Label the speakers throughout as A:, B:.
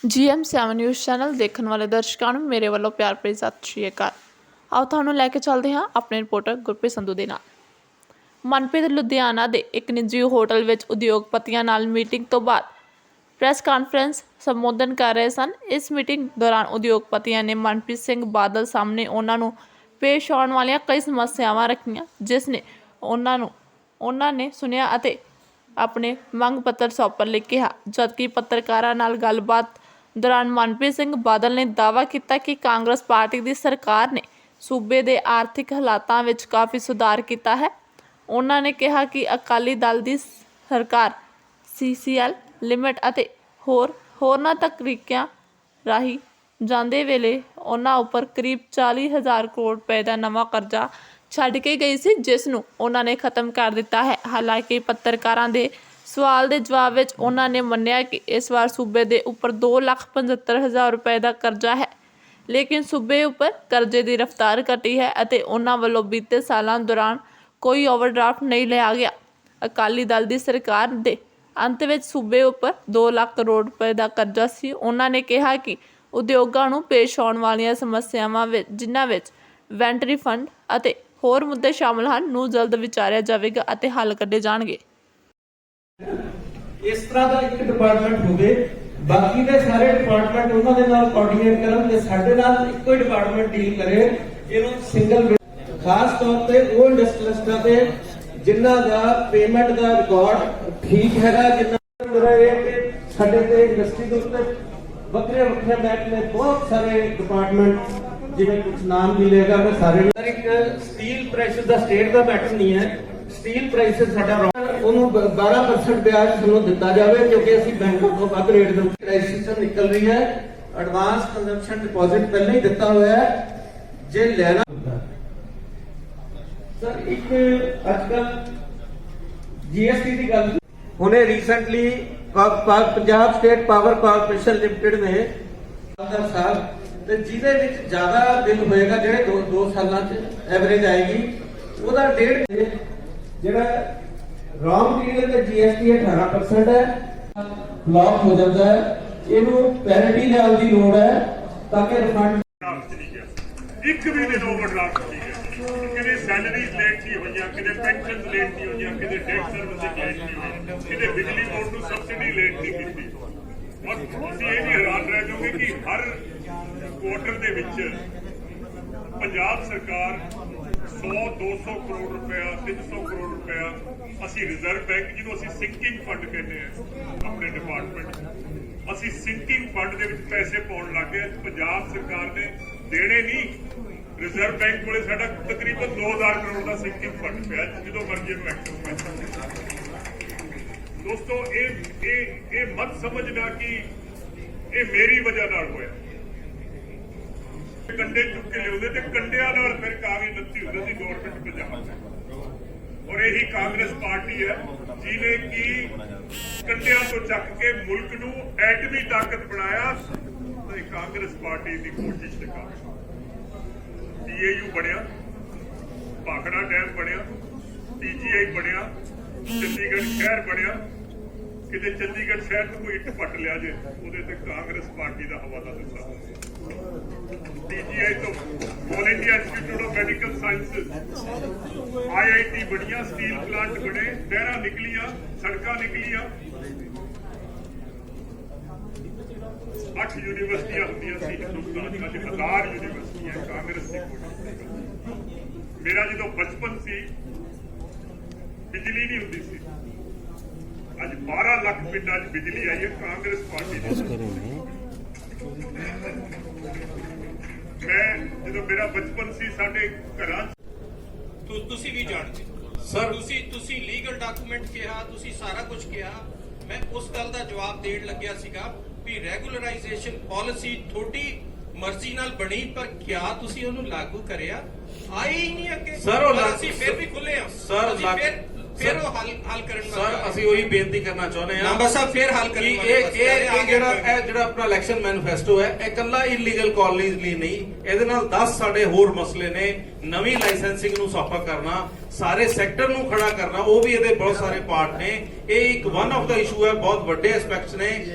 A: GM7 news channel ਦੇਖਣ ਵਾਲੇ ਦਰਸ਼ਕਾਂ ਨੂੰ ਮੇਰੇ ਵੱਲੋਂ ਪਿਆਰ ਭਰੀ ਸਤਿ ਸ਼੍ਰੀ ਅਕਾਲ। ਆਓ ਤੁਹਾਨੂੰ ਲੈ ਕੇ ਚੱਲਦੇ ਹਾਂ ਆਪਣੇ ਰਿਪੋਰਟਰ ਗੁਰਪ੍ਰੀਤ ਸੰਧੂ ਦੇ ਨਾਲ। ਮਨਪ੍ਰੀਤ ਲੁਧਿਆਣਾ ਦੇ ਇੱਕ ਨਿੱਜੀ ਹੋਟਲ ਵਿੱਚ ਉਦਯੋਗਪਤੀਆਂ ਨਾਲ ਮੀਟਿੰਗ ਤੋਂ ਬਾਅਦ ਪ੍ਰੈਸ ਕਾਨਫਰੰਸ ਸੰਬੋਧਨ ਕਰ ਰਹੇ ਸਨ। ਇਸ ਮੀਟਿੰਗ ਦੌਰਾਨ ਉਦਯੋਗਪਤੀਆਂ ਨੇ ਮਨਪ੍ਰੀਤ ਸਿੰਘ ਬਾਦਲ ਸਾਹਮਣੇ ਉਹਨਾਂ ਨੂੰ ਪੇਸ਼ ਆਉਣ ਵਾਲੀਆਂ ਕਈ ਸਮੱਸਿਆਵਾਂ ਰੱਖੀਆਂ, ਜਿਸ ਨੇ ਉਹਨਾਂ ਨੇ ਸੁਣਿਆ ਅਤੇ ਆਪਣੇ ਮੰਗ ਪੱਤਰ ਸੌਂਪਣ ਲਈ ਕਿਹਾ। ਜਦਕਿ ਪੱਤਰਕਾਰਾਂ ਨਾਲ ਗੱਲਬਾਤ ਦੌਰਾਨ ਮਨਪ੍ਰੀਤ ਸਿੰਘ ਬਾਦਲ ਨੇ ਦਾਅਵਾ ਕੀਤਾ ਕਿ ਕਾਂਗਰਸ ਪਾਰਟੀ ਦੀ ਸਰਕਾਰ ਨੇ ਸੂਬੇ ਦੇ ਆਰਥਿਕ ਹਾਲਾਤਾਂ ਵਿੱਚ ਕਾਫੀ ਸੁਧਾਰ ਕੀਤਾ ਹੈ। ਉਹਨਾਂ ਨੇ ਕਿਹਾ ਕਿ ਅਕਾਲੀ ਦਲ ਦੀ ਸਰਕਾਰ CCL ਲਿਮਿਟ ਅਤੇ ਹੋਰਨਾਂ ਤਰੀਕਿਆਂ ਰਾਹੀਂ ਜਾਂਦੇ ਵੇਲੇ ਉਹਨਾਂ ਉੱਪਰ ਕਰੀਬ 40,000 ਕਰੋੜ ਰੁਪਏ ਦਾ ਨਵਾਂ ਕਰਜ਼ਾ ਛੱਡ ਕੇ ਗਈ ਸੀ, ਜਿਸ ਨੂੰ ਉਹਨਾਂ ਨੇ ਖਤਮ ਕਰ ਦਿੱਤਾ ਹੈ। ਹਾਲਾਂਕਿ ਪੱਤਰਕਾਰਾਂ ਦੇ ਸਵਾਲ ਦੇ ਜਵਾਬ ਵਿੱਚ ਉਹਨਾਂ ਨੇ ਮੰਨਿਆ ਕਿ ਇਸ ਵਾਰ ਸੂਬੇ ਦੇ ਉੱਪਰ 2,75,000 ਰੁਪਏ ਦਾ ਕਰਜ਼ਾ ਹੈ, ਲੇਕਿਨ ਸੂਬੇ ਉੱਪਰ ਕਰਜ਼ੇ ਦੀ ਰਫ਼ਤਾਰ ਘਟੀ ਹੈ ਅਤੇ ਉਹਨਾਂ ਵੱਲੋਂ ਬੀਤੇ ਸਾਲਾਂ ਦੌਰਾਨ ਕੋਈ ਓਵਰਡਰਾਫਟ ਨਹੀਂ ਲਿਆ ਗਿਆ। ਅਕਾਲੀ ਦਲ ਦੀ ਸਰਕਾਰ ਦੇ ਅੰਤ ਵਿੱਚ ਸੂਬੇ ਉੱਪਰ 2 ਲੱਖ ਕਰੋੜ ਰੁਪਏ ਦਾ ਕਰਜ਼ਾ ਸੀ। ਉਹਨਾਂ ਨੇ ਕਿਹਾ ਕਿ ਉਦਯੋਗਾਂ ਨੂੰ ਪੇਸ਼ ਆਉਣ ਵਾਲੀਆਂ ਸਮੱਸਿਆਵਾਂ ਵਿੱਚ, ਜਿਨ੍ਹਾਂ ਵਿੱਚ ਵੈਂਟਰੀ ਫੰਡ ਅਤੇ ਹੋਰ ਮੁੱਦੇ ਸ਼ਾਮਲ ਹਨ, ਨੂੰ ਜਲਦ ਵਿਚਾਰਿਆ ਜਾਵੇਗਾ ਅਤੇ ਹੱਲ ਕੱਢੇ ਜਾਣਗੇ।
B: ਇਸ ਤਰ੍ਹਾਂ ਦਾ ਇੱਕ ਡਿਪਾਰਟਮੈਂਟ ਹੋਵੇ, ਬਾਕੀ ਦੇ ਸਾਰੇ ਡਿਪਾਰਟਮੈਂਟ ਉਹਨਾਂ ਦੇ ਨਾਲ ਕੋਆਰਡੀਨੇਟ ਕਰਨ ਤੇ ਸਾਡੇ ਨਾਲ ਇੱਕੋ ਹੀ ਡਿਪਾਰਟਮੈਂਟ ਡੀਲ ਕਰੇ। ਇਹਨੂੰ ਸਿੰਗਲ ਖਾਸ ਤੌਰ ਤੇ ਉਹ ਇੰਡਸਟਰੀਅਲਿਸਟਾਂ ਤੇ ਜਿਨ੍ਹਾਂ ਦਾ ਪੇਮੈਂਟ ਦਾ ਰਿਕਾਰਡ ਠੀਕ ਹੈਗਾ, ਜਿਨ੍ਹਾਂ ਦੇ ਸਾਡੇ ਤੇ ਇੰਡਸਟਰੀ ਦੇ ਉੱਤੇ ਵੱਖਰੇ ਮਹਿਕਮੇ ਬਹੁਤ ਸਾਰੇ ਡਿਪਾਰਟਮੈਂਟ, ਜਿਵੇਂ ਕੁਝ ਨਾਮ ਵੀ ਲੇਗਾ ਮੈਂ ਸਾਰੇ। ਇੱਕ ਸਟੀਲ ਪ੍ਰਾਈਸਿਸ ਦਾ ਸਟੇਟ ਦਾ ਮੈਟਰ ਨਹੀਂ ਹੈ। ਸਟੀਲ ਪ੍ਰਾਈਸਿਸ ਸਾਡਾ ਉਹਨੂੰ 12% ਵਿਆਜ ਸਾਨੂੰ ਦਿੱਤਾ ਜਾਵੇ, ਕਿਉਂਕਿ ਅਸੀਂ ਬੈਂਕ ਤੋਂ ਵੱਧ ਰੇਟ ਦੇ ਕ੍ਰਾਈਸਿਸ ਨਿਕਲ ਰਹੀ ਹੈ। ਐਡਵਾਂਸ ਕੰਜ਼ੰਪਸ਼ਨ ਡਿਪੋਜ਼ਿਟ ਪਹਿਲਾਂ ਹੀ ਦਿੱਤਾ ਹੋਇਆ ਹੈ, ਜੇ ਲੈਣਾ ਸਰ। ਇੱਕ ਅੱਜਕੱਲ GST ਦੀ ਗੱਲ ਹੁਣੇ recently Punjab state power corporation limited ਨੇ ਸਾਹਿਬ ਤੇ ਜਿਹਦੇ ਵਿੱਚ ਜ਼ਿਆਦਾ ਬਿੱਲ ਹੋਏਗਾ, ਜਿਹੜੇ 2 ਸਾਲਾਂ ਚ ਐਵਰੇਜ ਆਏਗੀ, ਉਹਦਾ 1.5 ਜਿਹੜਾ ਰॉ ਮਟੀਰੀਅਲ ਤੇ GST 18% ਹੈ, ਬਲੌਕ ਹੋ ਜਾਂਦਾ ਹੈ। ਇਹਨੂੰ ਪੈਰਿਟੀ ਲੈਵਲ ਦੀ ਲੋੜ ਹੈ ਤਾਂ ਕਿ ਰਿਫੰਡ
C: ਇੱਕ ਵੀ ਦਿਨ ਓਵਰਡਰਾਫਟ ਨਹੀਂ ਹੈ। ਕਿਤੇ ਸੈਲਰੀਜ਼ ਲੇਟ ਨਹੀਂ ਹੋਈਆਂ, ਕਿਤੇ ਪੈਨਸ਼ਨਸ ਲੇਟ ਨਹੀਂ ਹੋਈਆਂ, ਕਿਤੇ ਡੈਟ ਸਰਵਿਸਿਜ਼ ਲੇਟ ਨਹੀਂ ਹੋਈ, ਕਿਤੇ ਬਿਜਲੀ ਬੋਰਡ ਨੂੰ ਸਬਸਿਡੀ ਲੇਟ ਨਹੀਂ ਕੀਤੀ। ਔਰ ਤੁਸੀਂ ਇਹ ਵੀ ਹੈਰਾਨ ਰਹਿ ਜਾਓਗੇ ਕਿ ਹਰ ਕੁਆਟਰ ਦੇ ਵਿੱਚ ਪੰਜਾਬ ਸਰਕਾਰ 100-200 ਕਰੋੜ ਰੁਪਇਆ, 300 ਕਰੋੜ ਰੁਪਇਆ ਅਸੀਂ ਰਿਜ਼ਰਵ ਬੈਂਕ, ਜਿਹਨੂੰ ਅਸੀਂ ਸਿੰਕਿੰਗ ਫੰਡ ਕਹਿੰਦੇ ਹਾਂ ਆਪਣੇ ਡਿਪਾਰਟਮੈਂਟ, ਅਸੀਂ ਸਿੰਕਿੰਗ ਫੰਡ ਦੇ ਵਿੱਚ ਪੈਸੇ ਪਾਉਣ ਲੱਗ ਗਏ। ਪੰਜਾਬ ਸਰਕਾਰ ਨੇ ਦੇਣੇ ਨਹੀਂ। ਰਿਜ਼ਰਵ ਬੈਂਕ ਕੋਲੇ ਸਾਡਾ ਤਕਰੀਬਨ 2000 ਕਰੋੜ ਦਾ ਸਿੰਕਿੰਗ ਫੰਡ ਪਿਆ, ਜਦੋਂ ਮਰਜ਼ੀ ਨੂੰ ਐਕਟਿਵ ਕਰ ਸਕਦੇ। ਦੋਸਤੋ, ਇਹ ਮਤ ਸਮਝਣਾ ਕਿ ਇਹ ਮੇਰੀ ਵਜ੍ਹਾ ਨਾਲ ਹੋਇਆ। ਕੰਡੇ ਚੁੱਕ ਕੇ ਲਿਆਉਂਦੇ ਤੇ ਕੰਡਿਆਂ ਨਾਲ ਫਿਰ ਕਾਗਜ਼ ਲੱਤੀ ਹੁੰਦੀ ਸੀ ਗਵਰਨਮੈਂਟ ਪੰਜਾਬ। ਔਰ ਇਹੀ ਕਾਂਗਰਸ ਪਾਰਟੀ ਹੈ ਜਿਹਨੇ ਕਿ ਕੰਡਿਆਂ ਤੋਂ ਚੱਕ ਕੇ ਮੁਲਕ ਨੂੰ ਐਟਮੀ ਤਾਕਤ ਬਣਾਇਆ। ਤੇ ਕਾਂਗਰਸ ਪਾਰਟੀ ਦੀ ਕੋਸ਼ਿਸ਼ ਤੇ ਕਾਂਗਰਸ TAU ਬਣਿਆ, ਭਾਖੜਾ ਡੈਮ ਬਣਿਆ, TGI ਬਣਿਆ, ਚੰਡੀਗੜ੍ਹ ਸ਼ਹਿਰ ਬਣਿਆ। ਕਿਤੇ ਚੰਡੀਗੜ੍ਹ ਸ਼ਹਿਰ ਤੋਂ ਕੋਈ ਇੱਟ ਪੱਟ ਲਿਆ ਜੇ, ਉਹਦੇ ਤੇ ਕਾਂਗਰਸ ਪਾਰਟੀ ਦਾ ਹਵਾਲਾ ਦਿੱਤਾ। TGI ਤੋਂ all India institute of medical sciences, IIT ਬਣੀਆਂ, ਸਟੀਲ ਪਲਾਂਟ ਬਣੇ, ਨਹਿਰਾਂ ਨਿਕਲੀਆਂ, ਸੜਕਾਂ ਨਿਕਲੀਆਂ। 8 ਯੂਨੀਵਰਸਿਟੀਆਂ ਹੁੰਦੀਆਂ ਸੀ ਹਿੰਦੁਸਤਾਨ ਦੀਆਂ, ਅੱਜ 1000 ਯੂਨੀਵਰਸਿਟੀਆਂ ਕਾਂਗਰਸ ਦੀ ਕੋਸ਼ਿਸ਼। ਮੇਰਾ ਜਦੋਂ ਬਚਪਨ ਸੀ ਬਿਜਲੀ ਨਹੀਂ ਹੁੰਦੀ ਸੀ, ਅੱਜ 12 ਲੱਖ ਪਿੰਡਾਂ 'ਚ ਬਿਜਲੀ ਆਈ ਹੈ ਕਾਂਗਰਸ ਪਾਰਟੀ ਦੀ। ਮੈਂ ਜਦੋਂ ਮੇਰਾ ਬਚਪਨ ਸੀ, ਸਾਡੇ ਘਰਾਂ 'ਚ
D: ਤੁਸੀਂ ਵੀ ਜਾਣਦੇ ਸਰ, ਤੁਸੀਂ ਲੀਗਲ ਡਾਕੂਮੈਂਟ ਕਿਹਾ, ਤੁਸੀਂ ਸਾਰਾ ਕੁਝ ਕਿਹਾ। ਮੈਂ ਉਸ ਗੱਲ ਦਾ ਜਵਾਬ ਦੇਣ ਲੱਗਿਆ ਸੀਗਾ ਵੀ ਰੈਗੂਲਰਾਈਜੇਸ਼ਨ ਪਾਲਿਸੀ ਤੁਹਾਡੀ ਮਰਜ਼ੀ ਨਾਲ ਬਣੀ, ਪਰ ਕਿਆ ਤੁਸੀਂ ਉਹਨੂੰ ਲਾਗੂ ਕਰਿਆ? ਆਏ ਹੀ ਨਹੀਂ ਅੱਗੇ।
B: ਸਰ, ਉਹ
D: ਅਸੀਂ ਫਿਰ ਵੀ ਖੁੱਲੇ ਹਾਂ।
B: ਸਰ,
D: ਫਿਰ ਉਹ ਹੱਲ ਕਰਨ
E: ਸਰ ਅਸੀਂ ਉਹੀ ਬੇਨਤੀ ਕਰਨਾ ਚਾਹੁੰਦੇ ਹਾਂ
D: ਨਾਂਬਾ ਸਾਹਿਬ ਫਿਰ ਹੱਲ
E: ਕਿ
D: ਕਰਨ
E: ਇਹ ਜਿਹੜਾ ਆਪਣਾ ਇਲੈਕਸ਼ਨ ਮੈਨੀਫੈਸਟੋ ਹੈ ਇਹ ਇਕੱਲਾ ਇਲੀਗਲ ਕਾਲਨੀਜ਼ ਲਈ ਨਹੀਂ, ਇਹਦੇ ਨਾਲ 10 ਸਾਡੇ ਹੋਰ ਮਸਲੇ ਨੇ। ਨਵੀਂ ਲਾਇਸੈਂਸਿੰਗ ਨੂੰ ਸੌਖਾ ਕਰਨਾ, ਸਾਰੇ ਸੈਕਟਰ ਨੂੰ ਖੜਾ ਕਰਨਾ, ਉਹ ਵੀ ਇਹਦੇ ਬਹੁਤ ਸਾਰੇ ਪਾਰਟ ਨੇ। ਇਹ ਇੱਕ ਵਨ ਆਫ ਦਾ ਇਸ਼ੂ ਹੈ, ਬਹੁਤ ਵੱਡੇ ਐਸਪੈਕਟਸ ਨੇ।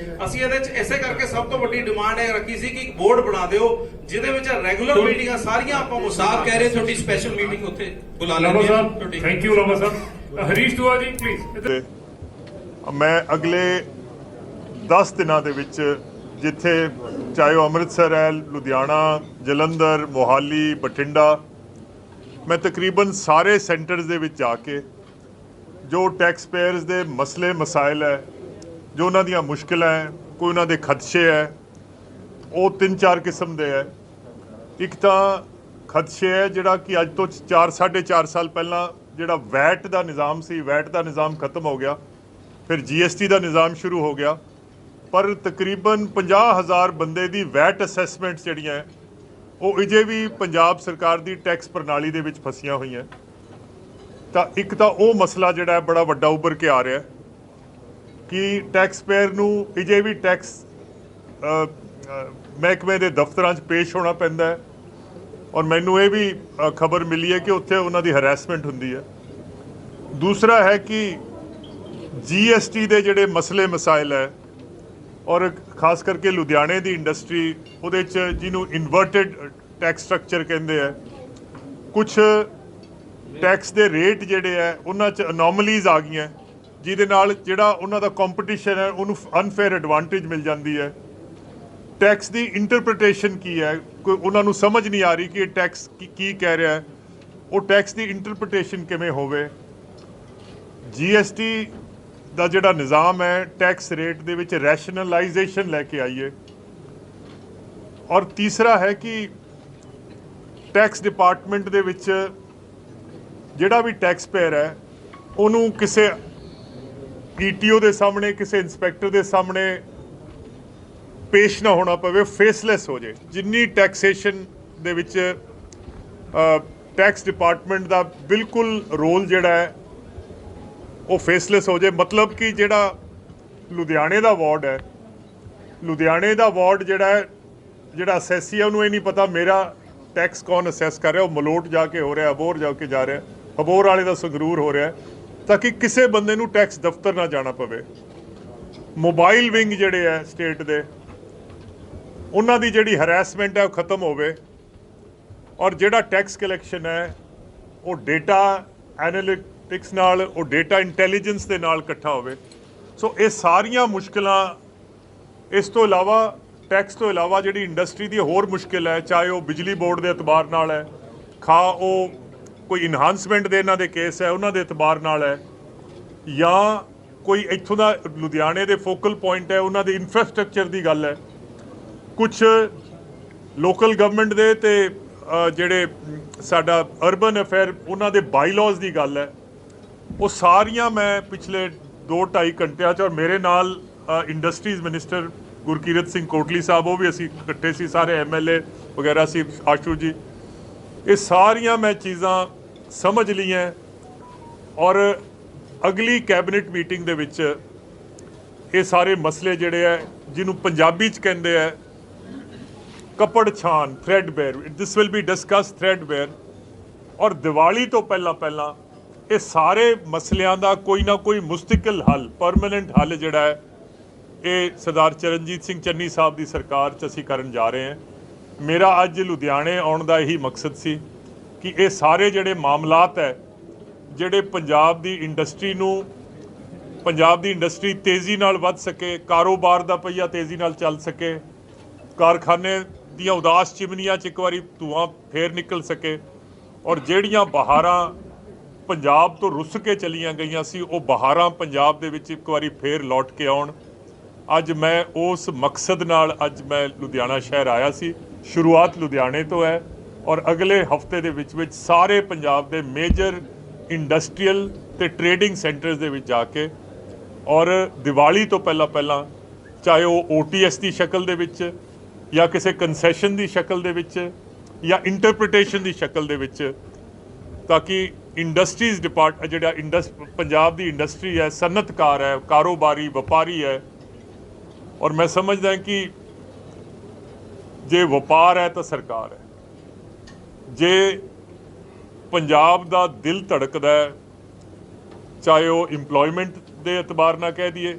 E: ਅਸੀਂ ਇਹਦੇ ਚ ਇਸੇ ਕਰਕੇ ਸਭ ਤੋਂ ਵੱਡੀ ਡਿਮਾਂਡ ਇਹ ਰੱਖੀ ਸੀ ਕਿ ਇੱਕ ਬੋਰਡ ਬਣਾ ਦਿਓ ਜਿਹਦੇ ਵਿੱਚ ਰੈਗੂਲਰ ਮੀਟਿੰਗਾਂ ਸਾਰੀਆਂ ਆਪਾਂ
D: ਸਾਹਿਬ ਕਹਿ ਰਹੇ ਤੁਹਾਡੀ ਸਪੈਸ਼ਲ ਮੀਟਿੰਗ ਉੱਥੇ ਬੁਲਾ
F: ਲਾਵਾ
D: ਲੈਂਦੇ
F: ਸਾਹਿਬ
D: ਤੁਹਾਡੀ
F: ਥੈਂਕ ਯੂ ਲਾਵਾ ਸਾਹਿਬ। ਹਰੀਸ਼ ਦੁਆ ਜੀ ਪਲੀਜ਼।
G: ਮੈਂ ਅਗਲੇ 10 ਦਿਨਾਂ ਦੇ ਵਿੱਚ ਜਿੱਥੇ ਚਾਹੇ ਉਹ ਅੰਮ੍ਰਿਤਸਰ ਹੈ, ਲੁਧਿਆਣਾ, ਜਲੰਧਰ, ਮੋਹਾਲੀ, ਬਠਿੰਡਾ, ਮੈਂ ਤਕਰੀਬਨ ਸਾਰੇ ਸੈਂਟਰਸ ਦੇ ਵਿੱਚ ਜਾ ਕੇ ਜੋ ਟੈਕਸ ਪੇਅਰਸ ਦੇ ਮਸਲੇ ਮਸਾਇਲ ਹੈ, ਜੋ ਉਹਨਾਂ ਦੀਆਂ ਮੁਸ਼ਕਿਲਾਂ ਹੈ, ਕੋਈ ਉਹਨਾਂ ਦੇ ਖਦਸ਼ੇ ਹੈ, ਉਹ 3-4 ਕਿਸਮ ਦੇ ਹੈ। ਇੱਕ ਤਾਂ ਖਦਸ਼ੇ ਹੈ ਜਿਹੜਾ ਕਿ ਅੱਜ ਤੋਂ 4-4.5 ਸਾਲ ਪਹਿਲਾਂ ਜਿਹੜਾ ਵੈਟ ਦਾ ਨਿਜ਼ਾਮ ਸੀ, ਵੈਟ ਦਾ ਨਿਜ਼ਾਮ ਖਤਮ ਹੋ ਗਿਆ, ਫਿਰ GST ਦਾ ਨਿਜ਼ਾਮ ਸ਼ੁਰੂ ਹੋ ਗਿਆ, ਪਰ ਤਕਰੀਬਨ 50,000 ਬੰਦੇ ਦੀ ਵੈਟ ਅਸੈਸਮੈਂਟ ਜਿਹੜੀਆਂ ਹੈ ਉਹ ਅਜੇ ਵੀ ਪੰਜਾਬ ਸਰਕਾਰ ਦੀ ਟੈਕਸ ਪ੍ਰਣਾਲੀ ਦੇ ਵਿੱਚ ਫਸੀਆਂ ਹੋਈਆਂ। ਤਾਂ ਇੱਕ ਤਾਂ ਉਹ ਮਸਲਾ ਜਿਹੜਾ ਹੈ ਬੜਾ ਵੱਡਾ ਉੱਭਰ ਕੇ ਆ ਰਿਹਾ ਕਿ ਟੈਕਸ ਪੇਅਰ ਨੂੰ ਅਜੇ ਵੀ ਟੈਕਸ ਮਹਿਕਮੇ ਦੇ ਦਫ਼ਤਰਾਂ 'ਚ ਪੇਸ਼ ਹੋਣਾ ਪੈਂਦਾ ਹੈ, ਔਰ ਮੈਨੂੰ ਇਹ ਵੀ ਖਬਰ ਮਿਲੀ ਹੈ ਕਿ ਉੱਥੇ ਉਹਨਾਂ ਦੀ ਹਰੈਸਮੈਂਟ ਹੁੰਦੀ ਹੈ। ਦੂਸਰਾ ਹੈ ਕਿ GST ਦੇ ਜਿਹੜੇ ਮਸਲੇ ਮਸਾਇਲ ਹੈ, ਔਰ ਖਾਸ ਕਰਕੇ ਲੁਧਿਆਣੇ ਦੀ ਇੰਡਸਟਰੀ ਉਹਦੇ 'ਚ ਜਿਹਨੂੰ ਇਨਵਰਟਡ ਟੈਕਸ ਸਟਰਕਚਰ ਕਹਿੰਦੇ ਆ, ਕੁਝ ਟੈਕਸ ਦੇ ਰੇਟ ਜਿਹੜੇ ਹੈ ਉਹਨਾਂ 'ਚ ਅਨੋਮਲੀਜ਼ ਆ ਗਈਆਂ ਜਿਹਦੇ ਨਾਲ ਜਿਹੜਾ ਉਹਨਾਂ ਦਾ ਕੰਪੀਟੀਸ਼ਨ ਹੈ ਉਹਨੂੰ ਅਨਫੇਅਰ ਐਡਵਾਂਟੇਜ ਮਿਲ ਜਾਂਦੀ ਹੈ। ਟੈਕਸ ਦੀ ਇੰਟਰਪ੍ਰੀਟੇਸ਼ਨ ਕੀ ਹੈ, ਕੋਈ ਉਹਨਾਂ ਨੂੰ ਸਮਝ ਨਹੀਂ ਆ ਰਹੀ ਕਿ ਇਹ ਟੈਕਸ ਕੀ ਕਹਿ ਰਿਹਾ ਹੈ, ਉਹ ਟੈਕਸ ਦੀ ਇੰਟਰਪ੍ਰੀਟੇਸ਼ਨ ਕਿਵੇਂ ਹੋਵੇ। GST ਦਾ ਜਿਹੜਾ ਨਿਜ਼ਾਮ ਹੈ ਟੈਕਸ ਰੇਟ ਦੇ ਵਿੱਚ ਰੈਸ਼ਨਲਾਈਜੇਸ਼ਨ ਲੈ ਕੇ ਆਈਏ। ਔਰ ਤੀਸਰਾ ਹੈ ਕਿ ਟੈਕਸ ਡਿਪਾਰਟਮੈਂਟ ਦੇ ਵਿੱਚ ਜਿਹੜਾ ਵੀ ਟੈਕਸ ਪੇਅਰ ਹੈ ਉਹਨੂੰ ਕਿਸੇ ETO ਦੇ ਸਾਹਮਣੇ, ਕਿਸੇ ਇੰਸਪੈਕਟਰ ਦੇ ਸਾਹਮਣੇ ਪੇਸ਼ ਨਾ ਹੋਣਾ ਪਵੇ, ਫੇਸਲੈਸ ਹੋ ਜਾਏ। ਜਿੰਨੀ ਟੈਕਸੇਸ਼ਨ ਦੇ ਵਿੱਚ ਟੈਕਸ ਡਿਪਾਰਟਮੈਂਟ ਦਾ ਬਿਲਕੁਲ ਰੋਲ ਜਿਹੜਾ ਹੈ ਉਹ ਫੇਸਲੈਸ ਹੋ ਜਾਏ। ਮਤਲਬ ਕਿ ਜਿਹੜਾ ਲੁਧਿਆਣੇ ਦਾ ਵਾਰਡ ਹੈ, ਲੁਧਿਆਣੇ ਦਾ ਵਾਰਡ ਜਿਹੜਾ ਅਸੈਸੀ ਹੈ ਉਹਨੂੰ ਇਹ ਨਹੀਂ ਪਤਾ ਮੇਰਾ ਟੈਕਸ ਕੌਣ ਅਸੈਸ ਕਰ ਰਿਹਾ, ਉਹ ਮਲੋਟ ਜਾ ਕੇ ਹੋ ਰਿਹਾ, ਅਬੋਹਰ ਜਾ ਕੇ ਜਾ ਰਿਹਾ, ਅਬੋਹਰ ਵਾਲੇ ਦਾ ਸੰਗਰੂਰ ਹੋ ਰਿਹਾ, ਤਾਂ ਕਿ ਕਿਸੇ ਬੰਦੇ ਨੂੰ ਟੈਕਸ ਦਫ਼ਤਰ ਨਾ ਜਾਣਾ ਪਵੇ। ਮੋਬਾਈਲ ਵਿੰਗ ਜਿਹੜੇ ਹੈ ਸਟੇਟ ਦੇ, ਉਹਨਾਂ ਦੀ ਜਿਹੜੀ ਹਰੈਸਮੈਂਟ ਹੈ ਉਹ ਖਤਮ ਹੋਵੇ, ਔਰ ਜਿਹੜਾ ਟੈਕਸ ਕਲੈਕਸ਼ਨ ਹੈ ਉਹ ਡੇਟਾ ਐਨਾਲਿਟਿਕਸ ਨਾਲ, ਉਹ ਡੇਟਾ ਇੰਟੈਲੀਜੈਂਸ ਦੇ ਨਾਲ ਇਕੱਠਾ ਹੋਵੇ। ਸੋ ਇਹ ਸਾਰੀਆਂ ਮੁਸ਼ਕਿਲਾਂ, ਇਸ ਤੋਂ ਇਲਾਵਾ ਟੈਕਸ ਤੋਂ ਇਲਾਵਾ ਜਿਹੜੀ ਇੰਡਸਟਰੀ ਦੀ ਹੋਰ ਮੁਸ਼ਕਿਲ ਹੈ, ਚਾਹੇ ਉਹ ਬਿਜਲੀ ਬੋਰਡ ਦੇ ਇਤਬਾਰ ਨਾਲ ਹੈ, ਉਹ ਕੋਈ ਇਨਹਾਂਸਮੈਂਟ ਦੇ ਇਹਨਾਂ ਦੇ ਕੇਸ ਹੈ ਉਹਨਾਂ ਦੇ ਇਤਬਾਰ ਨਾਲ ਹੈ, ਜਾਂ ਕੋਈ ਇੱਥੋਂ ਦਾ ਲੁਧਿਆਣੇ ਦੇ ਫੋਕਲ ਪੁਆਇੰਟ ਹੈ ਉਹਨਾਂ ਦੇ ਇਨਫਰਾਸਟ੍ਰਕਚਰ ਦੀ ਗੱਲ ਹੈ, ਕੁਝ ਲੋਕਲ ਗਵਰਨਮੈਂਟ ਦੇ ਤੇ ਜਿਹੜੇ ਸਾਡਾ ਅਰਬਨ ਅਫੇਅਰ ਉਹਨਾਂ ਦੇ ਬਾਈਲਾਜ਼ ਦੀ ਗੱਲ ਹੈ। ਉਹ ਸਾਰੀਆਂ ਮੈਂ ਪਿਛਲੇ 2-2.5 ਘੰਟਿਆਂ 'ਚ, ਔਰ ਮੇਰੇ ਨਾਲ ਇੰਡਸਟਰੀਜ਼ ਮਿਨਿਸਟਰ ਗੁਰਕੀਰਤ ਸਿੰਘ ਕੋਟਲੀ ਸਾਹਿਬ, ਉਹ ਵੀ ਅਸੀਂ ਇਕੱਠੇ ਸੀ, ਸਾਰੇ MLA ਵਗੈਰਾ ਸੀ, ਆਸ਼ੂ ਜੀ, ਇਹ ਸਾਰੀਆਂ ਮੈਂ ਚੀਜ਼ਾਂ ਸਮਝ ਲਈਆਂ। ਔਰ ਅਗਲੀ ਕੈਬਨਿਟ ਮੀਟਿੰਗ ਦੇ ਵਿੱਚ ਇਹ ਸਾਰੇ ਮਸਲੇ ਜਿਹੜੇ ਹੈ, ਜਿਹਨੂੰ ਪੰਜਾਬੀ 'ਚ ਕਹਿੰਦੇ ਹੈ ਕੱਪੜ ਛਾਨ, ਥ੍ਰੈਡਬੇਅਰ, ਦਿਸ ਵਿਲ ਬੀ ਡਿਸਕਸ ਥ੍ਰੈਡਬੇਅਰ। ਔਰ ਦੀਵਾਲੀ ਤੋਂ ਪਹਿਲਾਂ ਇਹ ਸਾਰੇ ਮਸਲਿਆਂ ਦਾ ਕੋਈ ਨਾ ਕੋਈ ਮੁਸਤਕਿਲ ਹੱਲ, ਪਰਮਾਨੈਂਟ ਹੱਲ ਜਿਹੜਾ ਹੈ, ਇਹ ਸਰਦਾਰ ਚਰਨਜੀਤ ਸਿੰਘ ਚੰਨੀ ਸਾਹਿਬ ਦੀ ਸਰਕਾਰ 'ਚ ਅਸੀਂ ਕਰਨ ਜਾ ਰਹੇ ਹਾਂ। ਮੇਰਾ ਅੱਜ ਲੁਧਿਆਣੇ ਆਉਣ ਦਾ ਇਹੀ ਮਕਸਦ ਸੀ ਕਿ ਇਹ ਸਾਰੇ ਜਿਹੜੇ ਮਾਮਲਾਤ ਹੈ, ਜਿਹੜੇ ਪੰਜਾਬ ਦੀ ਇੰਡਸਟਰੀ ਤੇਜ਼ੀ ਨਾਲ ਵੱਧ ਸਕੇ, ਕਾਰੋਬਾਰ ਦਾ ਪਹੀਆ ਤੇਜ਼ੀ ਨਾਲ ਚੱਲ ਸਕੇ, ਕਾਰਖਾਨੇ ਦੀਆਂ ਉਦਾਸ ਚਿਮਨੀਆਂ 'ਚ ਇੱਕ ਵਾਰੀ ਧੂੰਆਂ ਫੇਰ ਨਿਕਲ ਸਕੇ, ਔਰ ਜਿਹੜੀਆਂ ਬਹਾਰਾਂ ਪੰਜਾਬ ਤੋਂ ਰੁੱਸ ਕੇ ਚਲੀਆਂ ਗਈਆਂ ਸੀ ਉਹ ਬਹਾਰਾਂ ਪੰਜਾਬ ਦੇ ਵਿੱਚ ਇੱਕ ਵਾਰੀ ਫੇਰ ਲੌਟ ਕੇ ਆਉਣ। ਅੱਜ ਮੈਂ ਉਸ ਮਕਸਦ ਨਾਲ ਅੱਜ ਮੈਂ ਲੁਧਿਆਣਾ ਸ਼ਹਿਰ ਆਇਆ ਸੀ। ਸ਼ੁਰੂਆਤ ਲੁਧਿਆਣੇ ਤੋਂ ਹੈ, ਔਰ ਅਗਲੇ ਹਫਤੇ ਦੇ ਵਿੱਚ ਸਾਰੇ ਪੰਜਾਬ ਦੇ ਮੇਜਰ ਇੰਡਸਟਰੀਅਲ ਤੇ ਟ੍ਰੇਡਿੰਗ ਸੈਂਟਰਸ ਦੇ ਵਿੱਚ ਜਾ ਕੇ, ਔਰ ਦੀਵਾਲੀ ਤੋਂ ਪਹਿਲਾਂ ਚਾਹੇ ਉਹ OTS ਦੀ ਸ਼ਕਲ ਦੇ ਵਿੱਚ, ਜਾਂ ਕਿਸੇ ਕੰਸੈਸ਼ਨ ਦੀ ਸ਼ਕਲ ਦੇ ਵਿੱਚ, ਜਾਂ ਇੰਟਰਪ੍ਰੀਟੇਸ਼ਨ ਦੀ ਸ਼ਕਲ ਦੇ ਵਿੱਚ, ਤਾਂ ਕਿ ਇੰਡਸਟਰੀਜ਼ ਜਿਹੜਾ ਪੰਜਾਬ ਦੀ ਇੰਡਸਟਰੀ ਹੈ, ਸਨਅਤਕਾਰ ਹੈ, ਕਾਰੋਬਾਰੀ ਵਪਾਰੀ ਹੈ। ਔਰ ਮੈਂ ਸਮਝਦਾ ਕਿ ਜੇ ਵਪਾਰ ਹੈ ਤਾਂ ਸਰਕਾਰ ਹੈ। ਜੇ ਪੰਜਾਬ ਦਾ ਦਿਲ ਧੜਕਦਾ ਹੈ, ਚਾਹੇ ਉਹ ਇੰਪਲੋਇਮੈਂਟ ਦੇ ਇਤਬਾਰ ਨਾਲ ਕਹਿ ਦਈਏ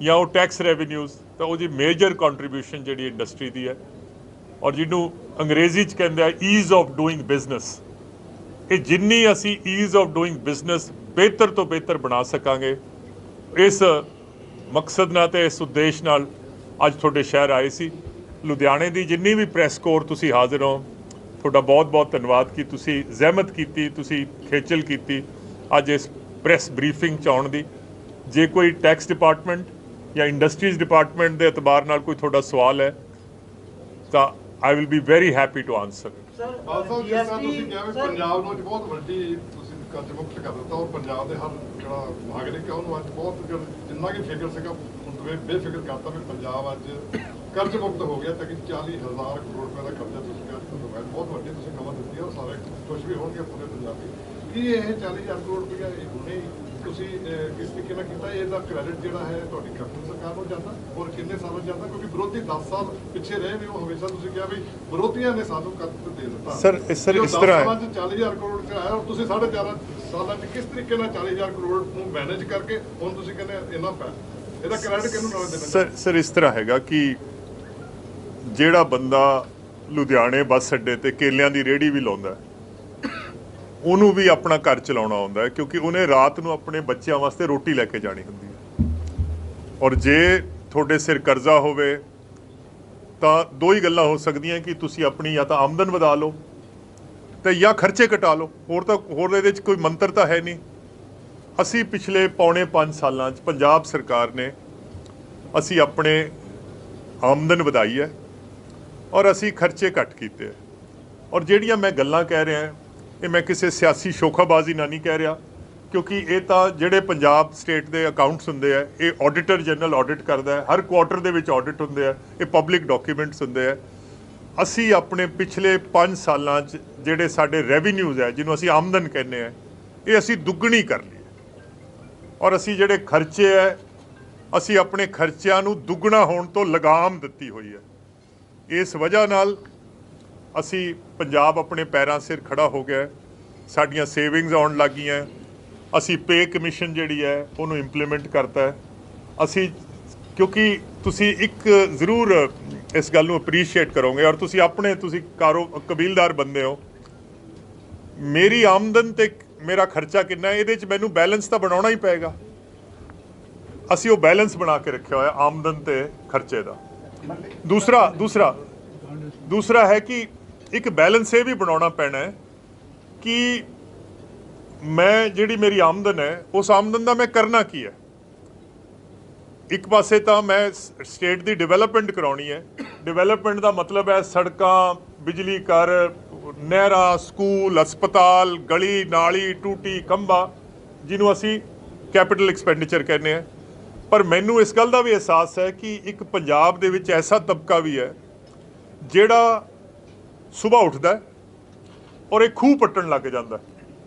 G: ਜਾਂ ਉਹ ਟੈਕਸ ਰੈਵਨਿਊਜ਼, ਤਾਂ ਉਹਦੀ ਮੇਜਰ ਕੰਟਰੀਬਿਊਸ਼ਨ ਜਿਹੜੀ ਇੰਡਸਟਰੀ ਦੀ ਹੈ। ਔਰ ਜਿਹਨੂੰ ਅੰਗਰੇਜ਼ੀ 'ਚ ਕਹਿੰਦੇ ਆ ਈਜ਼ ਆਫ ਡੂਇੰਗ ਬਿਜ਼ਨਸ, ਇਹ ਜਿੰਨੀ ਅਸੀਂ ਈਜ਼ ਆਫ ਡੂਇੰਗ ਬਿਜ਼ਨਸ ਬਿਹਤਰ ਤੋਂ ਬਿਹਤਰ ਬਣਾ ਸਕਾਂਗੇ, ਇਸ ਮਕਸਦ ਨਾਲ ਤੇ ਇਸ ਉਦੇਸ਼ ਨਾਲ ਅੱਜ ਤੁਹਾਡੇ ਸ਼ਹਿਰ ਆਏ ਸੀ। ਲੁਧਿਆਣੇ ਦੀ ਜਿੰਨੀ ਵੀ ਪ੍ਰੈਸ ਕੋਰ ਤੁਸੀਂ ਹਾਜ਼ਰ ਹੋ, ਤੁਹਾਡਾ ਬਹੁਤ ਬਹੁਤ ਧੰਨਵਾਦ ਕਿ ਤੁਸੀਂ ਜ਼ਹਿਮਤ ਕੀਤੀ, ਤੁਸੀਂ ਖੇਚਲ ਕੀਤੀ ਅੱਜ ਇਸ ਪ੍ਰੈਸ ਬਰੀਫਿੰਗ 'ਚ ਆਉਣ ਦੀ। ਜੇ ਕੋਈ ਟੈਕਸ ਡਿਪਾਰਟਮੈਂਟ ਜਾਂ ਇੰਡਸਟਰੀਜ਼ ਡਿਪਾਰਟਮੈਂਟ ਦੇ ਇਤਬਾਰ ਨਾਲ ਕੋਈ ਤੁਹਾਡਾ ਸਵਾਲ ਹੈ ਤਾਂ I will be very happy to answer.
H: Also ਜਿਸ ਤਰ੍ਹਾਂ ਤੁਸੀਂ ਕਿਹਾ ਵੀ ਪੰਜਾਬ ਨੂੰ ਅੱਜ ਬਹੁਤ ਵੱਡੀ ਤੁਸੀਂ ਕਰਜ਼ ਮੁਕਤ ਕਰ ਦਿੱਤਾ ਔਰ ਪੰਜਾਬ ਦੇ ਹਰ ਜਿਹੜਾ ਨਾਗਰਿਕ ਹੈ ਉਹਨੂੰ ਅੱਜ ਬਹੁਤ ਜਿੰਨਾ ਕਿ ਫਿਕਰ ਸੀਗਾ ਹੁਣ ਤੁਸੀਂ ਬੇਫਿਕਰ ਕਰਤਾ ਵੀ ਪੰਜਾਬ ਅੱਜ ਕਰਜ਼ ਮੁਕਤ ਹੋ ਗਿਆ ਤਾਂ ਕਿ 40,000 ਕਰੋੜ ਰੁਪਏ ਦਾ ਕਰਜ਼ਾ ਤੁਸੀਂ ਕਿਹਾ ਬਹੁਤ ਵੱਡੀ ਤੁਸੀਂ ਖਬਰ ਦਿੱਤੀ ਹੈ ਔਰ ਸਾਰੇ ਖੁਸ਼ ਵੀ ਹੋਣਗੇ ਪੂਰੇ ਪੰਜਾਬੀ। ਕੀ ਇਹ 40,000 ਕਰੋੜ ਰੁਪਏ ਹੁਣੇ ਤੁਸੀਂ ਕਿਸ ਤਰੀਕੇ ਨਾਲ ਕੀਤਾ, ਇਹਦਾ ਕ੍ਰੈਡਿਟ ਜਿਹੜਾ ਹੈ ਤੁਹਾਡੀ ਕੈਪਟਨ ਸਰਕਾਰ ਨੂੰ ਜਾਂਦਾ ਔਰ ਕਿੰਨੇ ਸਾਲਾਂ ਜਾਂਦਾ? ਕਿਉਂਕਿ ਵਿਰੋਧੀ 10 ਸਾਲ ਪਿੱਛੇ ਰਹੇ ਨੇ, ਉਹ ਹਮੇਸ਼ਾ ਤੁਸੀਂ ਕਿਹਾ ਵੀ ਵਿਰੋਧੀਆਂ ਨੇ ਸਾਨੂੰ ਕਰਜ਼ ਦੇ ਦਿੱਤਾ।
G: ਸਰ ਇਸ ਤਰ੍ਹਾਂ ਹੈ,
H: 40,000 ਕਰੋੜ ਚ ਆਇਆ ਔਰ ਤੁਸੀਂ 4.5 ਸਾਲਾਂ ਚ ਕਿਸ ਤਰੀਕੇ ਨਾਲ 40,000 ਕਰੋੜ ਨੂੰ ਮੈਨੇਜ ਕਰਕੇ ਹੁਣ ਤੁਸੀਂ ਕਹਿੰਦੇ ਇੰਨਾ ਪੈ, ਇਹਦਾ ਕ੍ਰੈਡਿਟ ਕਿਹਨੂੰ ਨਾਲ ਦੇਣਾ?
G: ਸਰ ਇਸ ਤਰ੍ਹਾਂ ਹੈਗਾ ਕਿ ਜਿਹੜਾ ਬੰਦਾ ਲੁਧਿਆਣੇ ਬੱਸ ਅੱਡੇ ਤੇ ਕੇਲਿਆਂ ਦੀ ਰੇਹੜੀ ਵੀ ਲਾਉਂਦਾ, ਉਹਨੂੰ ਵੀ ਆਪਣਾ ਘਰ ਚਲਾਉਣਾ ਆਉਂਦਾ ਹੈ, ਕਿਉਂਕਿ ਉਹਨੇ ਰਾਤ ਨੂੰ ਆਪਣੇ ਬੱਚਿਆਂ ਵਾਸਤੇ ਰੋਟੀ ਲੈ ਕੇ ਜਾਣੀ ਹੁੰਦੀ ਹੈ। ਔਰ ਜੇ ਤੁਹਾਡੇ ਸਿਰ ਕਰਜ਼ਾ ਹੋਵੇ ਤਾਂ ਦੋ ਹੀ ਗੱਲਾਂ ਹੋ ਸਕਦੀਆਂ ਕਿ ਤੁਸੀਂ ਆਪਣੀ ਜਾਂ ਤਾਂ ਆਮਦਨ ਵਧਾ ਲਓ ਤੇ ਜਾਂ ਖਰਚੇ ਘਟਾ ਲਓ। ਹੋਰ ਇਹਦੇ 'ਚ ਕੋਈ ਮੰਤਰ ਤਾਂ ਹੈ ਨਹੀਂ। ਅਸੀਂ ਪਿਛਲੇ ਪੌਣੇ 5 ਸਾਲਾਂ 'ਚ ਪੰਜਾਬ ਸਰਕਾਰ ਨੇ ਅਸੀਂ ਆਪਣੇ ਆਮਦਨ ਵਧਾਈ ਹੈ ਔਰ ਅਸੀਂ ਖਰਚੇ ਘੱਟ ਕੀਤੇ ਹੈ। ਔਰ ਜਿਹੜੀਆਂ ਮੈਂ ਗੱਲਾਂ ਕਹਿ ਰਿਹਾ ਇਹ ਮੈਂ ਕਿਸੇ ਸਿਆਸੀ ਸ਼ੋਖਾਬਾਜ਼ੀ ਨਾਲ ਨਹੀਂ ਕਹਿ ਰਿਹਾ, ਕਿਉਂਕਿ ਇਹ ਤਾਂ ਜਿਹੜੇ ਪੰਜਾਬ ਸਟੇਟ ਦੇ ਅਕਾਊਂਟਸ ਹੁੰਦੇ ਆ, ਇਹ ਆਡੀਟਰ ਜਨਰਲ ਆਡਿਟ ਕਰਦਾ ਹੈ, ਹਰ ਕੁਆਟਰ ਦੇ ਵਿੱਚ ਆਡਿਟ ਹੁੰਦੇ ਆ, ਇਹ ਪਬਲਿਕ ਡਾਕੂਮੈਂਟਸ ਹੁੰਦੇ ਆ। ਅਸੀਂ ਆਪਣੇ ਪਿਛਲੇ 5 ਸਾਲਾਂ 'ਚ ਜਿਹੜੇ ਸਾਡੇ ਰੈਵਨਿਊਜ਼ ਹੈ, ਜਿਹਨੂੰ ਅਸੀਂ ਆਮਦਨ ਕਹਿੰਦੇ ਆ, ਇਹ ਅਸੀਂ ਦੁੱਗਣੀ ਕਰ ਲਈ। ਔਰ ਅਸੀਂ ਜਿਹੜੇ ਖਰਚੇ ਹੈ, ਅਸੀਂ ਆਪਣੇ ਖਰਚਿਆਂ ਨੂੰ ਦੁੱਗਣਾ ਹੋਣ ਤੋਂ ਲਗਾਮ ਦਿੱਤੀ ਹੋਈ ਹੈ। ਇਸ ਵਜ੍ਹਾ ਨਾਲ ਅਸੀਂ ਪੰਜਾਬ ਆਪਣੇ ਪੈਰਾਂ ਸਿਰ ਖੜਾ ਹੋ ਗਿਆ। ਸਾਡੀਆਂ ਸੇਵਿੰਗਸ ਆਉਣ ਲੱਗ ਗਈਆਂ। ਅਸੀਂ ਪੇ ਕਮਿਸ਼ਨ ਜਿਹੜੀ ਹੈ ਉਹਨੂੰ ਇੰਪਲੀਮੈਂਟ ਕਰਤਾ ਹੈ। ਅਸੀਂ ਕਿਉਂਕਿ ਤੁਸੀਂ ਇੱਕ ਜ਼ਰੂਰ ਇਸ ਗੱਲ ਨੂੰ ਅਪਰੀਸ਼ੀਏਟ ਕਰੋਗੇ ਔਰ ਤੁਸੀਂ ਕਬੀਲਦਾਰ ਬੰਦੇ ਹੋ। ਮੇਰੀ ਆਮਦਨ ਤੇ ਮੇਰਾ ਖਰਚਾ ਕਿੰਨਾ ਹੈ, ਇਹਦੇ 'ਚ ਮੈਨੂੰ ਬੈਲੈਂਸ ਤਾਂ ਬਣਾਉਣਾ ਹੀ ਪਏਗਾ। ਅਸੀਂ ਉਹ ਬੈਲੈਂਸ ਬਣਾ ਕੇ ਰੱਖਿਆ ਹੋਇਆ ਆਮਦਨ ਤੇ ਖਰਚੇ ਦਾ। ਦੂਸਰਾ ਹੈ ਕਿ ਇੱਕ ਬੈਲੈਂਸ ਇਹ ਵੀ ਬਣਾਉਣਾ ਪੈਣਾ ਹੈ ਕਿ ਮੈਂ ਜਿਹੜੀ ਮੇਰੀ ਆਮਦਨ ਹੈ, ਉਸ ਆਮਦਨ ਦਾ ਮੈਂ ਕਰਨਾ ਕੀ ਹੈ। ਇੱਕ ਪਾਸੇ ਤਾਂ ਮੈਂ ਸਟੇਟ ਦੀ ਡਿਵੈਲਪਮੈਂਟ ਕਰਾਉਣੀ ਹੈ। ਡਿਵੈਲਪਮੈਂਟ ਦਾ ਮਤਲਬ ਹੈ ਸੜਕਾਂ, ਬਿਜਲੀ ਘਰ, ਨਹਿਰਾਂ, ਸਕੂਲ, ਹਸਪਤਾਲ, ਗਲੀ ਨਾਲੀ, ਟੂਟੀ ਖੰਭਾ, ਜਿਹਨੂੰ ਅਸੀਂ ਕੈਪੀਟਲ ਐਕਸਪੈਂਡੀਚਰ ਕਹਿੰਦੇ ਹਾਂ। ਪਰ ਮੈਨੂੰ ਇਸ ਗੱਲ ਦਾ ਵੀ ਅਹਿਸਾਸ ਹੈ ਕਿ ਇੱਕ ਪੰਜਾਬ ਦੇ ਵਿੱਚ ਐਸਾ ਤਬਕਾ ਵੀ ਹੈ ਜਿਹੜਾ ਸੁਬਾਹ ਉੱਠਦਾ ਔਰ ਇਹ ਖੂਹ ਪੱਟਣ ਲੱਗ ਜਾਂਦਾ,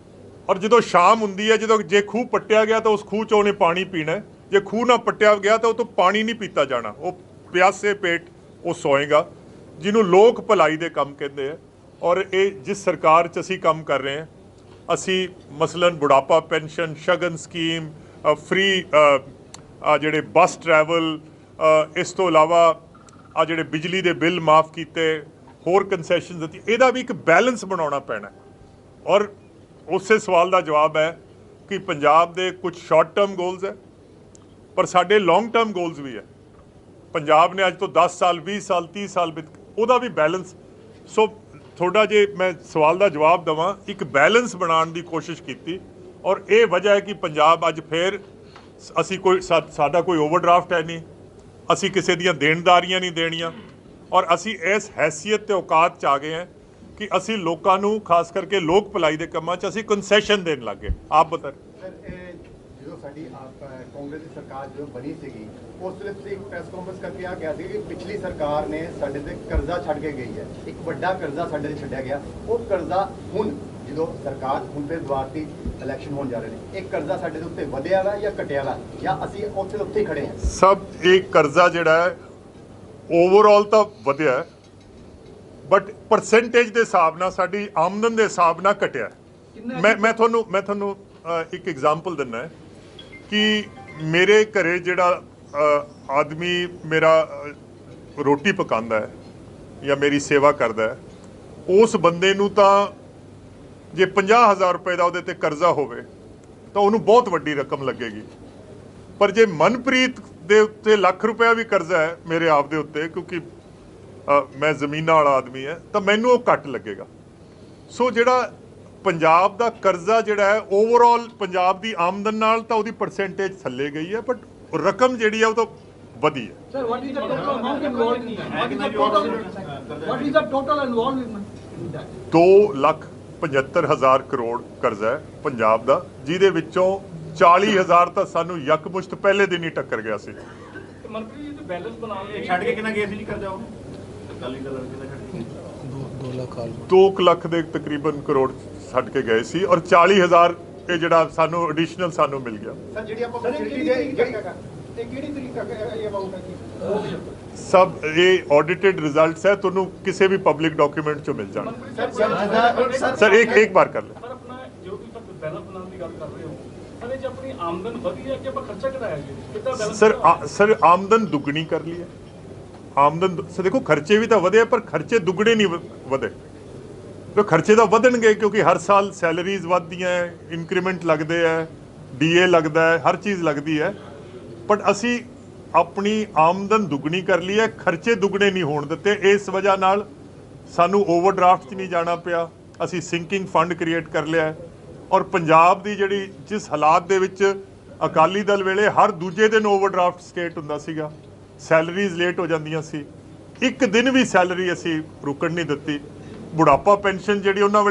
G: ਔਰ ਜਦੋਂ ਸ਼ਾਮ ਹੁੰਦੀ ਹੈ, ਜੇ ਖੂਹ ਪੱਟਿਆ ਗਿਆ ਤਾਂ ਉਸ ਖੂਹ 'ਚੋਂ ਉਹਨੇ ਪਾਣੀ ਪੀਣਾ। ਜੇ ਖੂਹ ਨਾ ਪੱਟਿਆ ਗਿਆ ਤਾਂ ਉਹ ਤੋਂ ਪਾਣੀ ਨਹੀਂ ਪੀਤਾ ਜਾਣਾ, ਉਹ ਪਿਆਸੇ ਪੇਟ ਉਹ ਸੋਏਗਾ, ਜਿਹਨੂੰ ਲੋਕ ਭਲਾਈ ਦੇ ਕੰਮ ਕਹਿੰਦੇ ਆ। ਔਰ ਇਹ ਜਿਸ ਸਰਕਾਰ 'ਚ ਅਸੀਂ ਕੰਮ ਕਰ ਰਹੇ ਹਾਂ, ਅਸੀਂ ਮਸਲਨ ਬੁਢਾਪਾ ਪੈਨਸ਼ਨ, ਸ਼ਗਨ ਸਕੀਮ, ਫ੍ਰੀ ਜਿਹੜੇ ਬੱਸ ਟਰੈਵਲ, ਇਸ ਤੋਂ ਇਲਾਵਾ ਆ ਜਿਹੜੇ ਬਿਜਲੀ ਦੇ ਬਿੱਲ ਮਾਫ ਕੀਤੇ, ਹੋਰ ਕੰਸੈਸ਼ਨ ਦਿੱਤੀ, ਇਹਦਾ ਵੀ ਇੱਕ ਬੈਲੈਂਸ ਬਣਾਉਣਾ ਪੈਣਾ। ਔਰ ਉਸੇ ਸਵਾਲ ਦਾ ਜਵਾਬ ਹੈ ਕਿ ਪੰਜਾਬ ਦੇ ਕੁਝ ਸ਼ਾਰਟ ਟਰਮ ਗੋਲਸ ਹੈ, ਪਰ ਸਾਡੇ ਲੌਂਗ ਟਰਮ ਗੋਲਸ ਵੀ ਹੈ। ਪੰਜਾਬ ਨੇ ਅੱਜ ਤੋਂ 10 ਸਾਲ 20 ਸਾਲ 30 ਸਾਲ ਉਹਦਾ ਵੀ ਬੈਲੈਂਸ। ਸੋ ਤੁਹਾਡਾ ਜੇ ਮੈਂ ਸਵਾਲ ਦਾ ਜਵਾਬ ਦੇਵਾਂ, ਇੱਕ ਬੈਲੈਂਸ ਬਣਾਉਣ ਦੀ ਕੋਸ਼ਿਸ਼ ਕੀਤੀ ਔਰ ਇਹ ਵਜ੍ਹਾ ਹੈ ਕਿ ਪੰਜਾਬ ਅੱਜ ਫਿਰ ਅਸੀਂ ਸਾਡਾ ਕੋਈ ਓਵਰਡਰਾਫਟ ਹੈ ਨਹੀਂ, ਅਸੀਂ ਕਿਸੇ ਦੀਆਂ ਦੇਣਦਾਰੀਆਂ ਨਹੀਂ ਦੇਣੀਆਂ ਔਰ ਅਸੀਂ ਇਸ ਹੈਸੀਅਤ ਤੇ ਔਕਾਤ 'ਚ ਆ ਗਏ ਹਾਂ ਕਿ ਅਸੀਂ ਲੋਕਾਂ ਨੂੰ, ਖਾਸ ਕਰਕੇ ਲੋਕ ਭਲਾਈ ਦੇ ਕੰਮਾਂ 'ਚ ਅਸੀਂ ਕੰਸੈਸ਼ਨ ਦੇਣ ਲੱਗ ਗਏ। ਆਪ ਬਤਾ
I: ਸਰ, ਜਦੋਂ ਸਾਡੀ ਕਾਂਗਰਸ ਦੀ ਸਰਕਾਰ ਜਦੋਂ ਬਣੀ ਸੀਗੀ, ਉਸ ਵੇਲੇ ਤੁਸੀਂ ਇੱਕ ਪ੍ਰੈਸ ਕਾਨਫਰੰਸ ਕਰਕੇ ਆ ਗਿਆ ਸੀ ਕਿ ਪਿਛਲੀ ਸਰਕਾਰ ਨੇ ਸਾਡੇ ਤੇ ਕਰਜ਼ਾ ਛੱਡ ਕੇ ਗਈ ਹੈ, ਇੱਕ ਵੱਡਾ ਕਰਜ਼ਾ ਸਾਡੇ ਤੇ ਛੱਡਿਆ ਗਿਆ। ਉਹ ਕਰਜ਼ਾ ਹੁਣ ਜਦੋਂ ਸਰਕਾਰ ਹੁਣ ਫਿਰ ਦੁਬਾਰਾ ਦੀ ਇਲੈਕਸ਼ਨ ਹੋਣ ਜਾ ਰਹੇ ਨੇ, ਇਹ ਕਰਜ਼ਾ ਸਾਡੇ ਦੇ ਉੱਤੇ ਵਧਿਆ ਵਾ ਜਾਂ ਘਟਿਆ ਵਾ, ਜਾਂ ਅਸੀਂ ਉੱਥੇ ਦੇ ਉੱਥੇ ਹੀ ਖੜੇ ਹਾਂ?
G: ਸਭ ਇਹ ਕਰਜ਼ਾ ਜਿਹੜਾ ਹੈ ਓਵਰਆਲ ਤਾਂ ਵਧਿਆ ਹੈ, ਬਟ ਪਰਸੈਂਟੇਜ ਦੇ ਹਿਸਾਬ ਨਾਲ ਸਾਡੀ ਆਮਦਨ ਦੇ ਹਿਸਾਬ ਨਾਲ ਘਟਿਆ ਹੈ। ਮੈਂ ਤੁਹਾਨੂੰ ਇੱਕ ਐਗਜ਼ਾਮਪਲ ਦਿੰਦਾ ਹੈ ਕਿ ਮੇਰੇ ਘਰੇ ਜਿਹੜਾ ਆਦਮੀ ਮੇਰਾ ਰੋਟੀ ਪਕਾਉਂਦਾ ਹੈ ਜਾਂ ਮੇਰੀ ਸੇਵਾ ਕਰਦਾ ਹੈ, ਉਸ ਬੰਦੇ ਨੂੰ ਤਾਂ ਜੇ 50,000 ਰੁਪਏ ਦਾ ਉਹਦੇ ਤੇ ਕਰਜ਼ਾ ਹੋਵੇ ਤਾਂ ਉਹਨੂੰ ਬਹੁਤ ਵੱਡੀ ਰਕਮ ਲੱਗੇਗੀ, ਪਰ ਜੇ ਮਨਪ੍ਰੀਤ ਦੇ ਉੱਤੇ ਲੱਖ ਰੁਪਇਆ ਵੀ ਕਰਜ਼ਾ ਹੈ ਮੇਰੇ ਆਪ ਦੇ ਉੱਤੇ, ਕਿਉਂਕਿ ਮੈਂ ਜ਼ਮੀਨਾਂ ਵਾਲਾ ਆਦਮੀ ਹੈ, ਤਾਂ ਮੈਨੂੰ ਉਹ ਘੱਟ ਲੱਗੇਗਾ। ਸੋ ਜਿਹੜਾ ਪੰਜਾਬ ਦਾ ਕਰਜ਼ਾ ਜਿਹੜਾ ਹੈ ਓਵਰਆਲ ਪੰਜਾਬ ਦੀ ਆਮਦਨ ਨਾਲ ਤਾਂ ਉਹਦੀ ਪਰਸੈਂਟੇਜ ਥੱਲੇ ਗਈ ਹੈ, ਬਟ ਰਕਮ ਜਿਹੜੀ ਹੈ ਉਹ ਤਾਂ ਵਧੀ ਹੈ।
J: Sir, what is the total amount involved in that? What is the total involved in that?
G: 2,75,000 crore ਕਰਜ਼ਾ ਹੈ ਪੰਜਾਬ ਦਾ, ਜਿਹਦੇ ਵਿੱਚੋਂ 40,000 ਤਾਂ ਸਾਨੂੰ ਯਕਮੁਸ਼ਤ ਪਹਿਲੇ ਦਿਨ ਹੀ ਟੱਕਰ ਗਿਆ ਸੀ।
F: ਮਨਪ੍ਰੀਤ ਜੀ ਬੈਲੈਂਸ ਬਣਾਉਣ ਲਈ
E: ਛੱਡ ਕੇ ਕਿੰਨਾ ਗਏ ਸੀ ਜੀ ਕਰਜ਼ਾ ਉਹ?
G: 2 ਲੱਖ ਦੇ ਤਕਰੀਬਨ ਕਰੋੜ ਛੱਡ ਕੇ ਗਏ ਸੀ, ਔਰ 40,000 ਇਹ ਜਿਹੜਾ ਸਾਨੂੰ ਐਡੀਸ਼ਨਲ ਸਾਨੂੰ ਮਿਲ ਗਿਆ।
I: ਸਰ ਜਿਹੜੀ ਆਪਾਂ ਫੈਸਿਲਿਟੀ ਦੇ ਇਹ ਕਿਹੜੀ ਤਰੀਕ ਤੱਕ ਇਹ ਅਮਾਉਂਟ ਹੈ ਜੀ?
G: ਸਭ ਇਹ ਆਡਿਟਡ ਰਿਜ਼ਲਟਸ ਹੈ, ਤੁਹਾਨੂੰ ਕਿਸੇ ਵੀ ਪਬਲਿਕ ਡਾਕੂਮੈਂਟ ਚੋਂ ਮਿਲ ਜਾਣਗੇ। ਸਰ ਇੱਕ ਬਾਰ ਕਰ ਲੈ।
F: ਸਰ ਆਪਣਾ ਜੋ ਤੁਸੀਂ ਬੈਲੈਂਸ ਬਣਾਉਣ ਦੀ ਗੱਲ ਕਰ ਰਹੇ ਹੋ, ਇਹਦੇ 'ਚ ਆਪਣੀ ਆਮਦਨ ਵਧੀ ਹੈ ਕਿ ਆਪਾਂ ਖਰਚਾ ਘਟਾਇਆ ਜੀ? ਕਿੱਦਾਂ ਬੈਲੈਂਸ?
G: ਸਰ ਆਮਦਨ ਦੁੱਗਣੀ ਕਰ ਲਈ ਹੈ। ਆਮਦਨ ਦੇਖੋ, ਖਰਚੇ ਵੀ ਤਾਂ ਵਧੇ ਪਰ ਖਰਚੇ ਦੁੱਗਣੇ ਨਹੀਂ ਵਧੇ। ਤੇ ਖਰਚੇ ਤਾਂ ਵਧਣਗੇ ਕਿਉਂਕਿ ਹਰ ਸਾਲ ਸੈਲਰੀਜ਼ ਵੱਧਦੀਆਂ ਹੈ, ਇਨਕਰੀਮੈਂਟ ਲੱਗਦੇ ਹੈ, ਡੀਏ ਲੱਗਦਾ ਹੈ, ਹਰ ਚੀਜ਼ ਲੱਗਦੀ ਹੈ, ਬਟ ਅਸੀਂ ਆਪਣੀ ਆਮਦਨ ਦੁੱਗਣੀ ਕਰ ਲਈ ਹੈ, ਖਰਚੇ ਦੁੱਗਣੇ ਨਹੀਂ ਹੋਣ ਦਿੱਤੇ। ਇਸ ਵਜ੍ਹਾ ਨਾਲ ਸਾਨੂੰ ਓਵਰਡਰਾਫਟ 'ਚ ਨਹੀਂ ਜਾਣਾ ਪਿਆ, ਅਸੀਂ ਸਿੰਕਿੰਗ ਫੰਡ ਕ੍ਰੀਏਟ ਕਰ ਲਿਆ ਹੈ। ਔਰ ਪੰਜਾਬ ਦੀ ਜਿਹੜੀ ਜਿਸ ਹਾਲਾਤ ਦੇ ਵਿੱਚ ਅਕਾਲੀ ਦਲ ਵੇਲੇ ਹਰ ਦੂਜੇ ਦਿਨ ਓਵਰਡਰਾਫਟ ਸਟੇਟ ਹੁੰਦਾ ਸੀਗਾ, ਸੈਲਰੀਜ਼ ਲੇਟ ਹੋ ਜਾਂਦੀਆਂ ਸੀ, ਇੱਕ ਦਿਨ ਵੀ ਸੈਲਰੀ ਅਸੀਂ ਰੁਕਣ ਨਹੀਂ ਦਿੱਤੀ। ਬੁਢਾਪਾ ਪੈਨਸ਼ਨ ਜਿਹੜੀ ਉਹਨਾਂ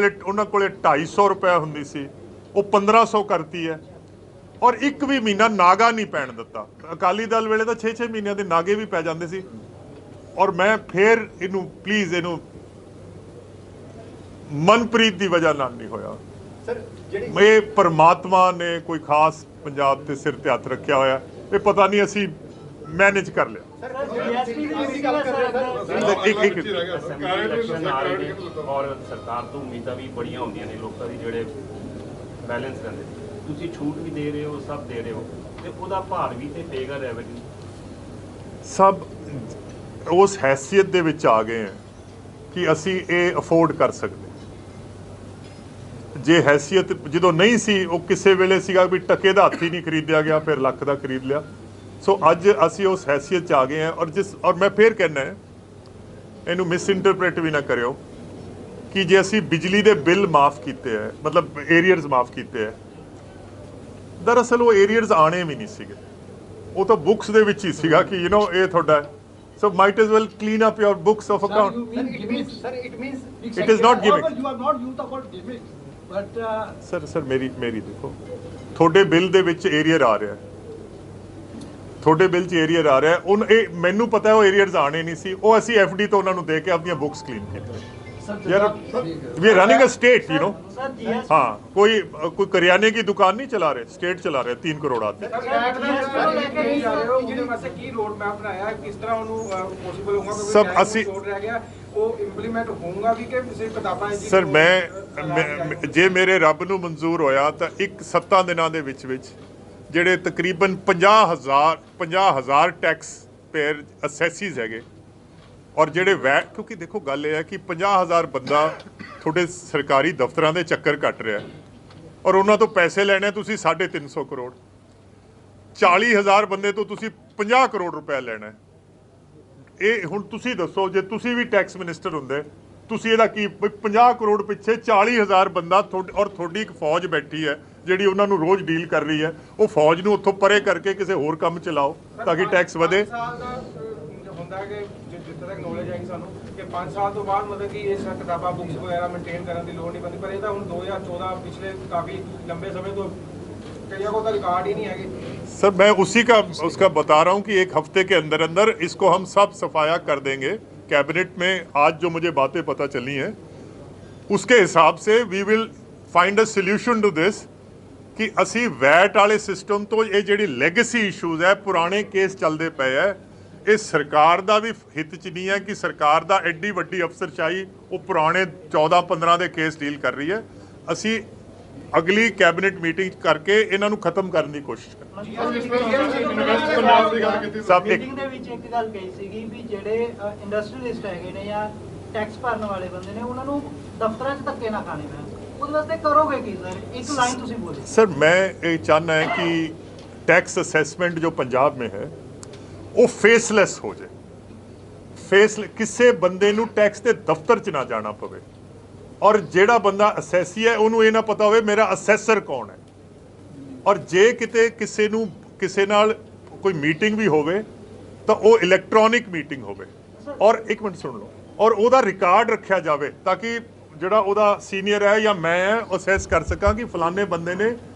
G: ਕੋਲੇ 250 ਰੁਪਏ ਹੁੰਦੀ ਸੀ, ਉਹ 1500 ਕਰਤੀ ਹੈ, ਔਰ ਇੱਕ ਵੀ ਮਹੀਨਾ ਨਾਗਾ ਨਹੀਂ ਪੈਣ ਦਿੱਤਾ। ਅਕਾਲੀ ਦਲ ਵੇਲੇ ਤਾਂ 6-6 ਮਹੀਨਿਆਂ ਦੇ ਨਾਗੇ ਵੀ ਪੈ ਜਾਂਦੇ ਸੀ। ਔਰ ਮੈਂ ਫੇਰ ਇਹਨੂੰ ਪਲੀਜ਼ ਇਹਨੂੰ ਮਨਪ੍ਰੀਤ ਦੀ ਵਜ੍ਹਾ ਨਾਲ ਨਹੀਂ ਹੋਇਆ।
I: ਸਰ ਜਿਹੜੀ
G: ਇਹ ਪਰਮਾਤਮਾ ਨੇ ਕੋਈ ਖਾਸ ਪੰਜਾਬ ਦੇ ਸਿਰ ਤੇ ਹੱਥ ਰੱਖਿਆ ਹੋਇਆ, ਇਹ ਪਤਾ ਨਹੀਂ ਅਸੀਂ ਮੈਨੇਜ ਕਰ ਲਿਆ।
K: ਔਰ ਸਰਕਾਰ ਤੋਂ ਉਮੀਦਾਂ ਵੀ ਬੜੀਆਂ ਹੁੰਦੀਆਂ ਨੇ ਲੋਕਾਂ ਦੀ, ਜਿਹੜੇ ਬੈਲੈਂਸ ਰਹਿੰਦੇ, ਤੁਸੀਂ ਛੂਟ ਵੀ ਦੇ ਰਹੇ ਹੋ, ਸਭ ਦੇ ਰਹੇ ਹੋ, ਤੇ ਉਹਦਾ ਭਾਰ ਵੀ ਤੇ ਪਏਗਾ ਰੈਵਨਿਊ।
G: ਸਭ ਉਸ ਹੈਸੀਅਤ ਦੇ ਵਿੱਚ ਆ ਗਏ हैं ਕਿ ਅਸੀਂ ਇਹ ਅਫੋਰਡ ਕਰ ਸਕਦੇ। ਜੇ ਹੈਸੀਅਤ ਜਦੋਂ ਨਹੀਂ ਸੀ, ਉਹ ਕਿਸੇ ਵੇਲੇ ਸੀਗਾ ਵੀ ਟਕੇ ਦਾ ਹੱਥ ਹੀ ਨਹੀਂ ਖਰੀਦਿਆ ਗਿਆ, ਫਿਰ ਲੱਖ ਦਾ ਖਰੀਦ ਲਿਆ। ਸੋ ਅੱਜ ਅਸੀਂ ਉਸ ਹੈਸੀਅਤ 'ਚ ਆ ਗਏ हैं। ਔਰ ਮੈਂ ਫੇਰ ਕਹਿਣਾ ਹੈ, ਇਹਨੂੰ ਮਿਸ ਇੰਟਰਪ੍ਰੇਟ ਵੀ ਨਾ ਕਰਿਓ ਕਿ ਜੇ ਅਸੀਂ ਬਿਜਲੀ ਦੇ ਬਿੱਲ ਮਾਫ ਕੀਤੇ ਹੈ, ਮਤਲਬ ਏਰੀਅਰਸ ਮਾਫ ਕੀਤੇ ਹੈ, ਦਰਅਸਲ ਉਹ ਏਰੀਅਰਸ ਆਣੇ ਵੀ ਨਹੀਂ ਸੀਗੇ, ਉਹ ਤਾਂ ਬੁੱਕਸ ਦੇ ਵਿੱਚ ਹੀ ਸੀਗਾ ਕਿ ਇਹ ਤੁਹਾਡਾ ਹੈ। So might as well clean up your books of account.
J: Sir, it means
G: It is not gimmick.
J: You have not used the word gimmick, but
G: sir ਮੇਰੀ ਦੇਖੋ, ਤੁਹਾਡੇ ਬਿੱਲ ਦੇ ਵਿੱਚ ਏਰੀਅਰ ਆ ਰਿਹਾ ਹੈ, ਤੁਹਾਡੇ ਬਿੱਲ 'ਚ ਏਰੀਅਰ ਆ ਰਿਹਾ ਹੈ, ਇਹ ਮੈਨੂੰ ਪਤਾ ਉਹ ਏਰੀਅਰਸ ਆਣੇ ਨਹੀਂ ਸੀ, ਉਹ ਅਸੀਂ ਐਫਡੀ ਤੋਂ ਉਹਨਾਂ ਨੂੰ ਦੇ ਕੇ ਆਪਣੀਆਂ ਬੁੱਕਸ ਕਲੀਨ ਕੀਤੀਆਂ। यार we are running a state, you know. हाँ, कोई करियाने की दुकान नहीं चला रहे, स्टेट चला रहे, 3 करोड़ आदमी। सब ਅਸੀਂ ਸਰ ਮੈਂ ਜੇ ਮੇਰੇ ਰੱਬ ਨੂੰ ਮਨਜ਼ੂਰ ਹੋਇਆ ਤਾਂ 7 ਦਿਨਾਂ ਦੇ ਵਿੱਚ ਜਿਹੜੇ ਤਕਰੀਬਨ 50,000 ਟੈਕਸ ਪੇਅਰ ਅਸੈਸਿਸ ਹੈਗੇ, ਔਰ ਜਿਹੜੇ ਵੈਟ, ਕਿਉਂਕਿ ਦੇਖੋ ਗੱਲ ਇਹ ਹੈ ਕਿ 50,000 ਬੰਦਾ ਤੁਹਾਡੇ ਸਰਕਾਰੀ ਦਫ਼ਤਰਾਂ ਦੇ ਚੱਕਰ ਕੱਟ ਰਿਹਾ, ਔਰ ਉਹਨਾਂ ਤੋਂ ਪੈਸੇ ਲੈਣੇ ਤੁਸੀਂ 350 ਕਰੋੜ, 40,000 ਬੰਦੇ ਤੋਂ ਤੁਸੀਂ 50 ਕਰੋੜ ਰੁਪਏ ਲੈਣਾ। ਇਹ ਹੁਣ ਤੁਸੀਂ ਦੱਸੋ, ਜੇ ਤੁਸੀਂ ਵੀ ਟੈਕਸ ਮਿਨਿਸਟਰ ਹੁੰਦੇ, ਤੁਸੀਂ ਇਹਦਾ ਕੀ 50 ਕਰੋੜ ਪਿੱਛੇ 40,000 ਬੰਦਾ, ਔਰ ਤੁਹਾਡੀ ਇੱਕ ਫੌਜ ਬੈਠੀ ਹੈ ਜਿਹੜੀ ਉਹਨਾਂ ਨੂੰ ਰੋਜ਼ ਡੀਲ ਕਰ ਰਹੀ ਹੈ, ਉਹ ਫੌਜ ਨੂੰ ਉੱਥੋਂ ਪਰੇ ਕਰਕੇ ਕਿਸੇ ਹੋਰ ਕੰਮ ਚਲਾਓ ਤਾਂ ਕਿ ਟੈਕਸ ਵਧੇ।
L: ਹੁੰਦਾ ਕਿ ਜਿੱਥੇ ਤੱਕ ਨੌਲੇਜ ਆਏਗੀ ਸਾਨੂੰ ਕਿ 5 ਸਾਲ ਤੋਂ ਬਾਅਦ ਮਤਲਬ ਕਿ ਇਹ ਕਿਤਾਬਾਂ ਬੁੱਕਸ ਵਗੈरह ਮੇਨਟੇਨ ਕਰਨ ਦੀ ਲੋੜ ਨਹੀਂ ਪੈਂਦੀ, ਪਰ ਇਹ ਤਾਂ ਹੁਣ 2014 पिछले काफी लंबे समय तो कई को तो रिकॉर्ड ही नहीं है।
G: सर मैं उसी का उसका बता रहा हूँ कि 1 हफ्ते के अंदर अंदर इसको हम सब सफाया कर देंगे। कैबिनेट में आज जो मुझे बातें पता चली हैं उसके हिसाब से we will find a solution to this ਕਿ ਅਸੀਂ ਵੈਟ ਵਾਲੇ ਸਿਸਟਮ ਤੋਂ ਇਹ ਜਿਹੜੀ ਲੈਗੇਸੀ ਇਸ਼ੂਜ਼ ਹੈ, ਪੁਰਾਣੇ ਕੇਸ ਚੱਲਦੇ ਪਏ ਹੈ, ਇਹ ਸਰਕਾਰ ਦਾ ਵੀ ਹਿੱਤ 'ਚ ਨਹੀਂ ਹੈ ਕਿ ਸਰਕਾਰ ਦਾ ਐਡੀ ਵੱਡੀ ਅਫਸਰਸ਼ਾਹੀ ਉਹ ਪੁਰਾਣੇ 14-15 ਦੇ ਕੇਸ ਡੀਲ ਕਰ ਰਹੀ ਹੈ। ਅਸੀਂ ਅਗਲੀ ਕੈਬਨਿਟ ਮੀਟਿੰਗ ਕਰਕੇ ਇਹਨਾਂ ਨੂੰ ਖਤਮ ਕਰਨ ਦੀ ਕੋਸ਼ਿਸ਼ ਕਰਾਂਗੇ। ਸਭ ਇੱਕ
J: ਮੀਟਿੰਗ ਦੇ ਵਿੱਚ ਇੱਕ ਗੱਲ ਕਹੀ ਸੀਗੀ ਵੀ ਜਿਹੜੇ ਇੰਡਸਟਰੀਅਲਿਸਟ ਹੈਗੇ ਨੇ ਜਾਂ ਟੈਕਸ ਭਰਨ ਵਾਲੇ ਬੰਦੇ ਨੇ ਉਹਨਾਂ ਨੂੰ ਦਫ਼ਤਰਾਂ 'ਚ ਧੱਕੇ ਨਾ ਖਾਣੇ ਪੈਣ, ਉਹਦੇ ਵਾਸਤੇ ਕਰੋਗੇ ਕੀ ਸਰ? ਇੱਕ ਲਾਈਨ ਤੁਸੀਂ ਬੋਲੀ।
G: सर मैं ये चाहना है कि टैक्स असेसमेंट जो पंजाब में है वो फेसलैस हो जाए, ਕਿਸੇ ਬੰਦੇ ਨੂੰ ਟੈਕਸ ਦੇ ਦਫ਼ਤਰ 'ਚ ਨਾ ਜਾਣਾ ਪਵੇ, ਔਰ ਜਿਹੜਾ ਬੰਦਾ ਅਸੈਸੀ ਹੈ ਉਹਨੂੰ ਇਹ ਨਾ ਪਤਾ ਹੋਵੇ ਮੇਰਾ ਅਸੈਸਰ ਕੌਣ ਹੈ, ਔਰ ਜੇ ਕਿਤੇ ਕਿਸੇ ਨਾਲ ਕੋਈ ਮੀਟਿੰਗ ਵੀ ਹੋਵੇ ਤਾਂ ਉਹ ਇਲੈਕਟ੍ਰੋਨਿਕ ਮੀਟਿੰਗ ਹੋਵੇ, ਔਰ ਇੱਕ ਮਿੰਟ ਸੁਣ ਲਓ, ਔਰ ਉਹਦਾ ਰਿਕਾਰਡ ਰੱਖਿਆ ਜਾਵੇ ਤਾਂ ਕਿ ਜਿਹੜਾ ਉਹਦਾ ਸੀਨੀਅਰ ਹੈ ਜਾਂ ਮੈਂ ਹੈ ਅਸੈਸ ਕਰ ਸਕਾਂ ਕਿ ਫਲਾਣੇ ਬੰਦੇ ਨੇ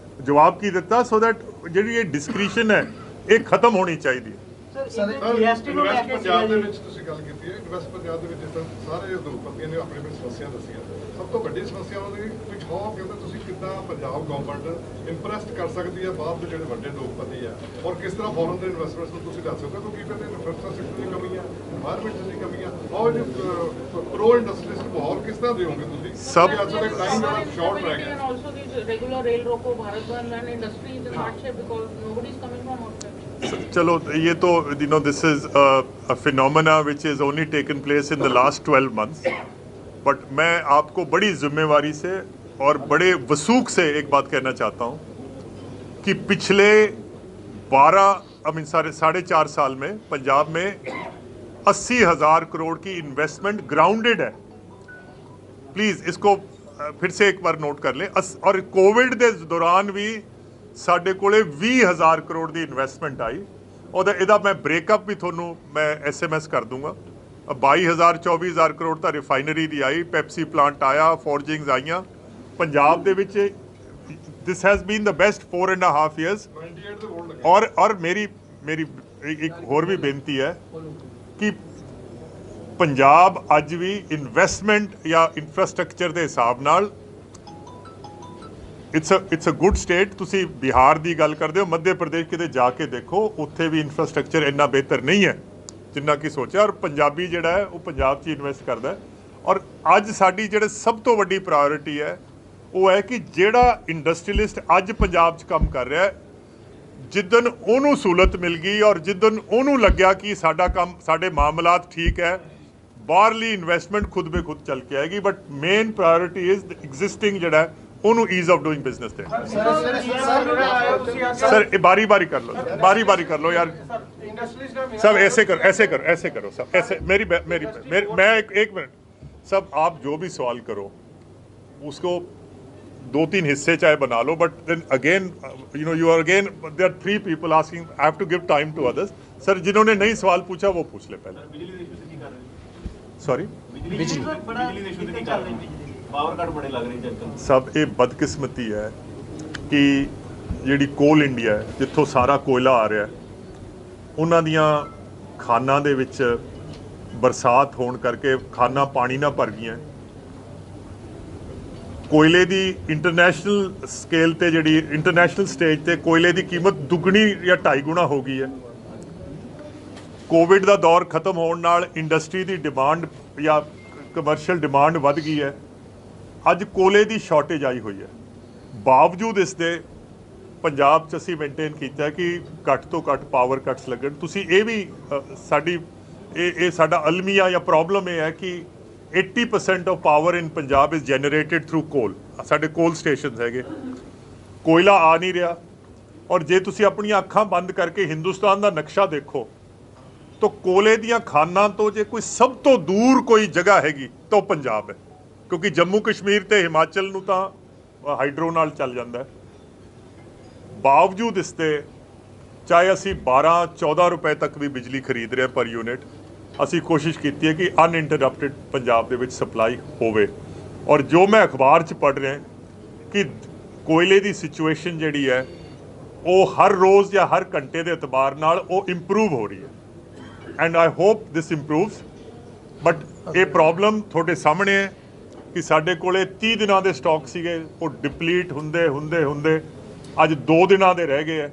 G: ਜਵਾਬ ਕੀ ਦਿੱਤਾ, ਸੋ ਦੈਟ ਜਿਹੜੀ ਇਹ ਡਿਸਕ੍ਰਿਸ਼ਨ ਹੈ ਇਹ ਖਤਮ ਹੋਣੀ ਚਾਹੀਦੀ ਹੈ।
H: ਇਨਵੈਸਟ ਪੰਜਾਬ ਦੇ ਵਿੱਚ ਤੁਸੀਂ ਗੱਲ ਕੀਤੀ ਹੈ, ਇਨਵੈਸਟ ਪੰਜਾਬ ਦੇ ਵਿੱਚ ਜਿੱਦਾਂ ਸਾਰੇ ਉਦਯੋਗਪਤੀਆਂ ਨੇ ਆਪਣੀ ਆਪਣੀ ਸਮੱਸਿਆ ਦੱਸੀਆਂ, ਸਭ ਤੋਂ ਵੱਡੀ ਸਮੱਸਿਆ ਉਹਦੀ ਵਿੱਚ ਹੋ ਕਹਿੰਦੇ ਤੁਸੀਂ ਕਿੱਦਾਂ ਪੰਜਾਬ ਗਵਰਨਮੈਂਟ ਇੰਪਰੈਸਡ ਕਰ ਸਕਦੀ ਹੈ ਬਾਹਰ ਦੇ ਜਿਹੜੇ ਵੱਡੇ ਉਦਯੋਗਪਤੀ ਆ, ਔਰ ਕਿਸ ਤਰ੍ਹਾਂ ਫੋਰਨ ਦੇ ਇਨਵੈਸਟਮੈਂਟਸ ਨੂੰ ਤੁਸੀਂ ਦੱਸ ਸਕਦੇ ਹੋ ਕਿ ਕਹਿੰਦੇ ਇਨਫਰਾਸਟ੍ਰਕਚਰ ਦੀ ਕਮੀ ਆ, এনवायरमेंट ਦੀ ਕਮੀ ਆ, ਔਰ ਪ੍ਰੋ ਇੰਡਸਟਰੀਜ਼ ਨੂੰ ਮਾਹੌਲ ਕਿਸ ਤਰ੍ਹਾਂ ਦਿਓਗੇ ਤੁਸੀਂ?
G: ਸਭ
H: ਅੱਜ ਦਾ ਟਾਈਮ ਜਿਹੜਾ ਸ਼ਾਰਟ ਰਹਿ ਗਿਆ।
M: Also the regular rail roko Bharat Bandh and industry is in hardship because nobody is coming from outside.
G: चलो ये तो this is a phenomena which is only taken place in the last 12 months, but मैं आपको बड़ी जिम्मेवारी से और बड़े वसूख से एक बात कहना चाहता हूँ कि पिछले 4.5 साल में पंजाब में 80,000 करोड़ की इन्वेस्टमेंट ग्राउंडेड है। प्लीज़ इसको फिर से एक बार नोट कर लें। और कोविड के दौरान भी ਸਾਡੇ ਕੋਲੇ 20,000 ਕਰੋੜ ਦੀ ਇਨਵੈਸਟਮੈਂਟ ਆਈ, ਉਹਦਾ ਇਹਦਾ ਮੈਂ ਬ੍ਰੇਕਅਪ ਵੀ ਤੁਹਾਨੂੰ ਮੈਂ SMS ਕਰ ਦੂੰਗਾ। 22,000-24,000 ਕਰੋੜ ਤਾਂ ਰਿਫਾਈਨਰੀ ਦੀ ਆਈ, ਪੈਪਸੀ ਪਲਾਂਟ ਆਇਆ, ਫੋਰਜਿੰਗਸ ਆਈਆਂ ਪੰਜਾਬ ਦੇ ਵਿੱਚ। This has been the best 4.5 years। ਔਰ ਮੇਰੀ ਇੱਕ ਹੋਰ ਵੀ ਬੇਨਤੀ ਹੈ ਕਿ ਪੰਜਾਬ ਅੱਜ ਵੀ ਇਨਵੈਸਟਮੈਂਟ ਜਾਂ ਇਨਫਰਾਸਟ੍ਰਕਚਰ ਦੇ ਹਿਸਾਬ ਨਾਲ ਇਟਸ ਅ ਗੁੱਡ ਸਟੇਟ। ਤੁਸੀਂ ਬਿਹਾਰ ਦੀ ਗੱਲ ਕਰਦੇ ਹੋ, ਮੱਧ ਪ੍ਰਦੇਸ਼ ਕਿਤੇ ਜਾ ਕੇ ਦੇਖੋ, ਉੱਥੇ ਵੀ ਇਨਫਰਾਸਟ੍ਰਕਚਰ ਇੰਨਾ ਬਿਹਤਰ ਨਹੀਂ ਹੈ ਜਿੰਨਾ ਕਿ ਸੋਚਿਆ, ਔਰ ਪੰਜਾਬੀ ਜਿਹੜਾ ਹੈ ਉਹ ਪੰਜਾਬ 'ਚ ਇਨਵੈਸਟ ਕਰਦਾ ਹੈ। ਔਰ ਅੱਜ ਸਾਡੀ ਜਿਹੜੇ ਸਭ ਤੋਂ ਵੱਡੀ ਪ੍ਰਾਇੋਰਟੀ ਹੈ ਉਹ ਹੈ ਕਿ ਜਿਹੜਾ ਇੰਡਸਟਰੀਅਲਿਸਟ ਅੱਜ ਪੰਜਾਬ 'ਚ ਕੰਮ ਕਰ ਰਿਹਾ ਹੈ, ਜਿੱਦਣ ਉਹਨੂੰ ਸਹੂਲਤ ਮਿਲ ਗਈ ਔਰ ਜਿੱਦਣ ਉਹਨੂੰ ਲੱਗਿਆ ਕਿ ਸਾਡਾ ਕੰਮ, ਸਾਡੇ ਮਾਮਲਾਤ ਠੀਕ ਹੈ, ਬਾਹਰਲੀ ਇਨਵੈਸਟਮੈਂਟ ਖੁਦ ਬੇ ਖੁਦ ਚੱਲ ਕੇ ਆਏਗੀ। But main priority is existing ਜਿਹੜਾ ਉਹਨੂੰ ਈਜ਼ ਆਫ ਡੂਇੰਗ ਬਿਜ਼ਨਸ ਤੇ। ਸਰ ਇਹ ਬਾਰੀ ਕਰ ਲਓ, ਬਾਰੀ ਕਰ ਲਓ यार, सब ऐसे करो सब ऐसे। मेरी मैं एक मिनट, सब आप जो भी सवाल करो उसको 2-3 हिस्से चाहे बना लो, but then again you are again there are 3 people asking, I have to give time to others। Sir जिन्होंने नहीं सवाल पूछा वो पूछ ले पहले। सॉरी
K: ਪਾਵਰ ਕੱਟ ਬੜੇ ਲੱਗ ਰਹੇ ਜੱਟ।
G: ਸਭ ਇਹ ਬਦਕਿਸਮਤੀ ਹੈ ਕਿ ਜਿਹੜੀ ਕੋਲ ਇੰਡੀਆ ਹੈ, ਜਿੱਥੋਂ ਸਾਰਾ ਕੋਇਲਾ ਆ ਰਿਹਾ, ਉਹਨਾਂ ਦੀਆਂ ਖਾਨਾਂ ਦੇ ਵਿੱਚ ਬਰਸਾਤ ਹੋਣ ਕਰਕੇ ਖਾਨਾਂ ਪਾਣੀ ਨਾਲ ਭਰ ਗਈਆਂ। ਕੋਇਲੇ ਦੀ ਇੰਟਰਨੈਸ਼ਨਲ ਸਕੇਲ ਤੇ, ਜਿਹੜੀ ਇੰਟਰਨੈਸ਼ਨਲ ਸਟੇਜ ਤੇ ਕੋਇਲੇ ਦੀ ਕੀਮਤ ਦੁੱਗਣੀ ਜਾਂ 2.5 ਗੁਣਾ ਹੋ ਗਈ ਹੈ। ਕੋਵਿਡ ਦਾ ਦੌਰ ਖਤਮ ਹੋਣ ਨਾਲ ਇੰਡਸਟਰੀ ਦੀ ਡਿਮਾਂਡ ਜਾਂ ਕਮਰਸ਼ੀਅਲ ਡਿਮਾਂਡ ਵੱਧ ਗਈ ਹੈ। ਅੱਜ ਕੋਲੇ ਦੀ ਸ਼ਾਰਟੇਜ ਆਈ ਹੋਈ ਹੈ। ਬਾਵਜੂਦ ਇਸ ਦੇ ਪੰਜਾਬ 'ਚ ਅਸੀਂ ਮੇਨਟੇਨ ਕੀਤਾ ਕਿ ਘੱਟ ਤੋਂ ਘੱਟ ਪਾਵਰ ਕੱਟਸ ਲੱਗਣ। ਤੁਸੀਂ ਇਹ ਵੀ ਇਹ ਸਾਡਾ ਅਲਮੀਆ ਜਾਂ ਪ੍ਰੋਬਲਮ ਇਹ ਹੈ ਕਿ 80% of power in Punjab is generated through ਕੋਲ। ਸਾਡੇ ਕੋਲ ਸਟੇਸ਼ਨਸ ਹੈਗੇ, ਕੋਇਲਾ ਆ ਨਹੀਂ ਰਿਹਾ। ਔਰ ਜੇ ਤੁਸੀਂ ਆਪਣੀਆਂ ਅੱਖਾਂ ਬੰਦ ਕਰਕੇ ਹਿੰਦੁਸਤਾਨ ਦਾ ਨਕਸ਼ਾ ਦੇਖੋ ਤਾਂ ਕੋਲੇ ਦੀਆਂ ਖਾਨਾਂ ਤੋਂ ਜੇ ਕੋਈ ਸਭ ਤੋਂ ਦੂਰ ਕੋਈ ਜਗ੍ਹਾ ਹੈਗੀ ਤਾਂ ਉਹ ਪੰਜਾਬ ਹੈ, ਕਿਉਂਕਿ ਜੰਮੂ ਕਸ਼ਮੀਰ ਤੇ ਹਿਮਾਚਲ ਨੂੰ ਤਾਂ ਹਾਈਡਰੋ ਨਾਲ ਚੱਲ ਜਾਂਦਾ। ਬਾਵਜੂਦ ਇਸ ਦੇ ਚਾਹੇ ਅਸੀਂ 12-14 ਰੁਪਏ ਤੱਕ ਵੀ ਬਿਜਲੀ ਖਰੀਦ ਰਹੇ ਪਰ ਯੂਨਿਟ, ਅਸੀਂ ਕੋਸ਼ਿਸ਼ ਕੀਤੀ ਹੈ ਕਿ ਅਨਇੰਟਰਪਟਡ ਪੰਜਾਬ ਦੇ ਵਿੱਚ ਸਪਲਾਈ ਹੋਵੇ। ਔਰ ਜੋ ਮੈਂ ਅਖਬਾਰ 'ਚ ਪੜ੍ਹ ਰਿਹਾ ਕਿ ਕੋਇਲੇ ਦੀ ਸਿਚੁਏਸ਼ਨ ਜਿਹੜੀ ਹੈ ਉਹ ਹਰ ਰੋਜ਼ ਜਾਂ ਹਰ ਘੰਟੇ ਦੇ ਇਤਬਾਰ ਨਾਲ ਉਹ ਇੰਪਰੂਵ ਹੋ ਰਹੀ ਹੈ। And I hope this improves. But ਇਹ ਪ੍ਰੋਬਲਮ ਤੁਹਾਡੇ ਸਾਹਮਣੇ ਹੈ। ਕਿ ਸਾਡੇ ਕੋਲੇ 30 ਦਿਨਾਂ ਦੇ ਸਟਾਕ ਸੀਗੇ, ਉਹ ਡਿਪਲੀਟ ਹੁੰਦੇ ਹੁੰਦੇ ਹੁੰਦੇ ਅੱਜ 2 ਦਿਨਾਂ ਦੇ ਰਹਿ ਗਏ ਹੈ।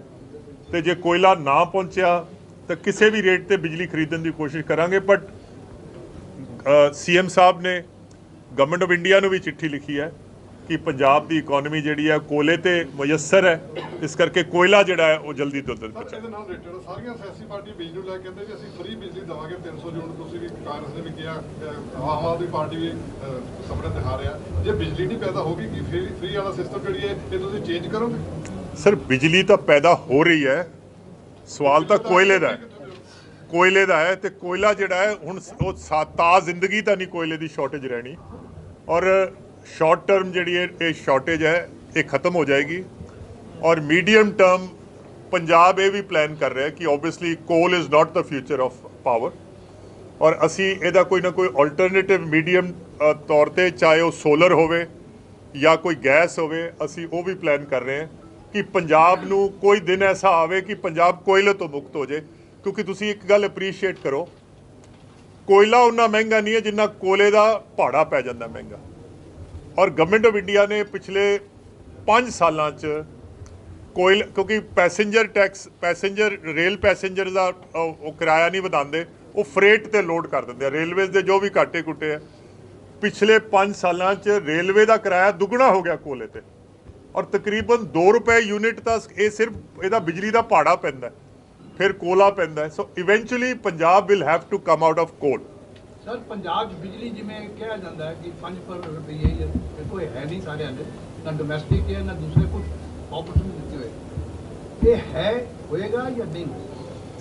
G: ਤੇ ਜੇ ਕੋਇਲਾ ਨਾ ਪਹੁੰਚਿਆ ਤਾਂ ਕਿਸੇ ਵੀ ਰੇਟ ਤੇ ਬਿਜਲੀ ਖਰੀਦਣ ਦੀ ਕੋਸ਼ਿਸ਼ ਕਰਾਂਗੇ। ਬਟ ਸੀਐਮ ਸਾਹਿਬ ਨੇ ਗਵਰਨਮੈਂਟ ਆਫ ਇੰਡੀਆ ਨੂੰ ਵੀ ਚਿੱਠੀ ਲਿਖੀ ਹੈ ਕਿ ਪੰਜਾਬ ਦੀ ਇਕਨੋਮੀ ਜਿਹੜੀ ਹੈ ਕੋਲੇ ਤੇ ਮੁਯੱਸਰ ਹੈ, ਇਸ ਕਰਕੇ ਕੋਇਲਾ ਜਿਹੜਾ ਹੈ ਉਹ ਜਲਦੀ ਤੋਂ ਜਲਦੀ ਪਹੁੰਚੇ।
H: ਇਹਦੇ ਨਾਲ ਰਿਲੇਟਡ ਸਾਰੀਆਂ ਸਿਆਸੀ ਪਾਰਟੀ ਬਿਜਲੀ ਨੂੰ ਲੈ ਕੇ ਕਹਿੰਦੇ ਵੀ ਅਸੀਂ ਫ੍ਰੀ ਬਿਜਲੀ ਦੇਵਾਂਗੇ 300 ਯੂਨਿਟ। ਤੁਸੀਂ ਵੀ ਕਾਂਗਰਸ ਨੇ ਵੀ ਕਿਹਾ, ਆਮ ਆਦਮੀ ਪਾਰਟੀ ਵੀ ਸਪਨਾ ਦਿਖਾ ਰਿਹਾ। ਜੇ ਬਿਜਲੀ ਨਹੀਂ ਪੈਦਾ ਹੋਗੀ ਕਿ ਫ੍ਰੀ ਵਾਲਾ ਸਿਸਟਮ ਜਿਹੜੀ ਹੈ ਇਹ ਤੁਸੀਂ ਚੇਂਜ ਕਰੋਗੇ?
G: ਸਰ ਬਿਜਲੀ ਤਾਂ ਪੈਦਾ ਹੋ ਰਹੀ ਹੈ, ਸਵਾਲ ਤਾਂ ਕੋਇਲੇ ਦਾ ਹੈ। ਕੋਇਲੇ ਦਾ ਹੈ ਤੇ ਕੋਇਲਾ ਜਿਹੜਾ ਹੈ ਹੁਣ ਉਹ ਤਾ ਜ਼ਿੰਦਗੀ ਤਾਂ ਨਹੀਂ ਕੋਇਲੇ ਦੀ ਸ਼ਾਰਟੇਜ ਰਹਿਣੀ, ਔਰ ਸ਼ਾਰਟ ਟਰਮ ਜਿਹੜੀ ਇਹ ਸ਼ਾਰਟੇਜ ਹੈ ਇਹ ਖਤਮ ਹੋ ਜਾਏਗੀ। ਔਰ ਮੀਡੀਅਮ ਟਰਮ ਪੰਜਾਬ ਇਹ ਵੀ ਪਲਾਨ ਕਰ ਰਿਹਾ ਕਿ ਓਬਵੀਅਸਲੀ ਕੋਲ is not the future of power, ਔਰ ਅਸੀਂ ਇਹਦਾ ਕੋਈ ਨਾ ਕੋਈ ਆਲਟਰਨੇਟਿਵ ਮੀਡੀਅਮ ਤੌਰ ਤੇ, ਚਾਹੇ ਉਹ ਸੋਲਰ ਹੋਵੇ ਜਾਂ ਕੋਈ ਗੈਸ ਹੋਵੇ, ਅਸੀਂ ਉਹ ਵੀ ਪਲਾਨ ਕਰ ਰਹੇ ਹਾਂ ਕਿ ਪੰਜਾਬ ਨੂੰ ਕੋਈ ਦਿਨ ਐਸਾ ਆਵੇ ਕਿ ਪੰਜਾਬ ਕੋਇਲੇ ਤੋਂ ਮੁਕਤ ਹੋ ਜਾਏ। ਕਿਉਂਕਿ ਤੁਸੀਂ ਇੱਕ ਗੱਲ ਅਪਰੀਸ਼ੀਏਟ ਕਰੋ, ਕੋਇਲਾ ਉਨਾ ਮਹਿੰਗਾ ਨਹੀਂ ਹੈ ਜਿੰਨਾ ਕੋਲੇ ਦਾ ਭਾੜਾ ਪੈ ਜਾਂਦਾ ਮਹਿੰਗਾ। ਔਰ ਗਵਰਨਮੈਂਟ ਆਫ ਇੰਡੀਆ ਨੇ ਪਿਛਲੇ 5 ਸਾਲਾਂ 'ਚ ਕੋਇਲ, ਕਿਉਂਕਿ ਪੈਸੇਂਜਰ ਟੈਕਸ, ਰੇਲ ਪੈਸੇਂਜਰ ਦਾ ਉਹ ਕਿਰਾਇਆ ਨਹੀਂ ਵਧਾਉਂਦੇ, ਉਹ ਫਰੇਟ ਤੇ ਲੋਡ ਕਰ ਦਿੰਦੇ ਆ। ਰੇਲਵੇਜ਼ ਦੇ ਜੋ ਵੀ ਘਾਟੇ ਕੁੱਟੇ ਆ, ਪਿਛਲੇ 5 ਸਾਲਾਂ 'ਚ ਰੇਲਵੇ ਦਾ ਕਿਰਾਇਆ ਦੁੱਗਣਾ ਹੋ ਗਿਆ ਕੋਲੇ ਤੇ, ਔਰ ਤਕਰੀਬਨ 2 ਰੁਪਏ ਯੂਨਿਟ ਤਾਂ ਇਹ ਸਿਰਫ ਇਹਦਾ ਬਿਜਲੀ ਦਾ ਭਾੜਾ ਪੈਂਦਾ, ਫਿਰ ਕੋਲਾ ਪੈਂਦਾ। So eventually Punjab will have to come out of coal.
N: Sir Punjab 'ਚ ਬਿਜਲੀ ਜਿਵੇਂ ਕਿਹਾ ਜਾਂਦਾ ਹੈ ਕਿ 5 ਰੁਪਏ ਕੋਈ ਹੈ ਨਹੀਂ ਸਾਰਿਆਂ ਦੇ, ਨਾ ਡੋਮੈਸਟਿਕ ਹੈ ਨਾ ਦੂਸਰੇ ਕੁਝ ਆਪਸ਼ਨ ਦਿੱਤੇ ਹੋਏ, ਇਹ ਹੈ ਹੋਏਗਾ ਜਾਂ ਨਹੀਂ?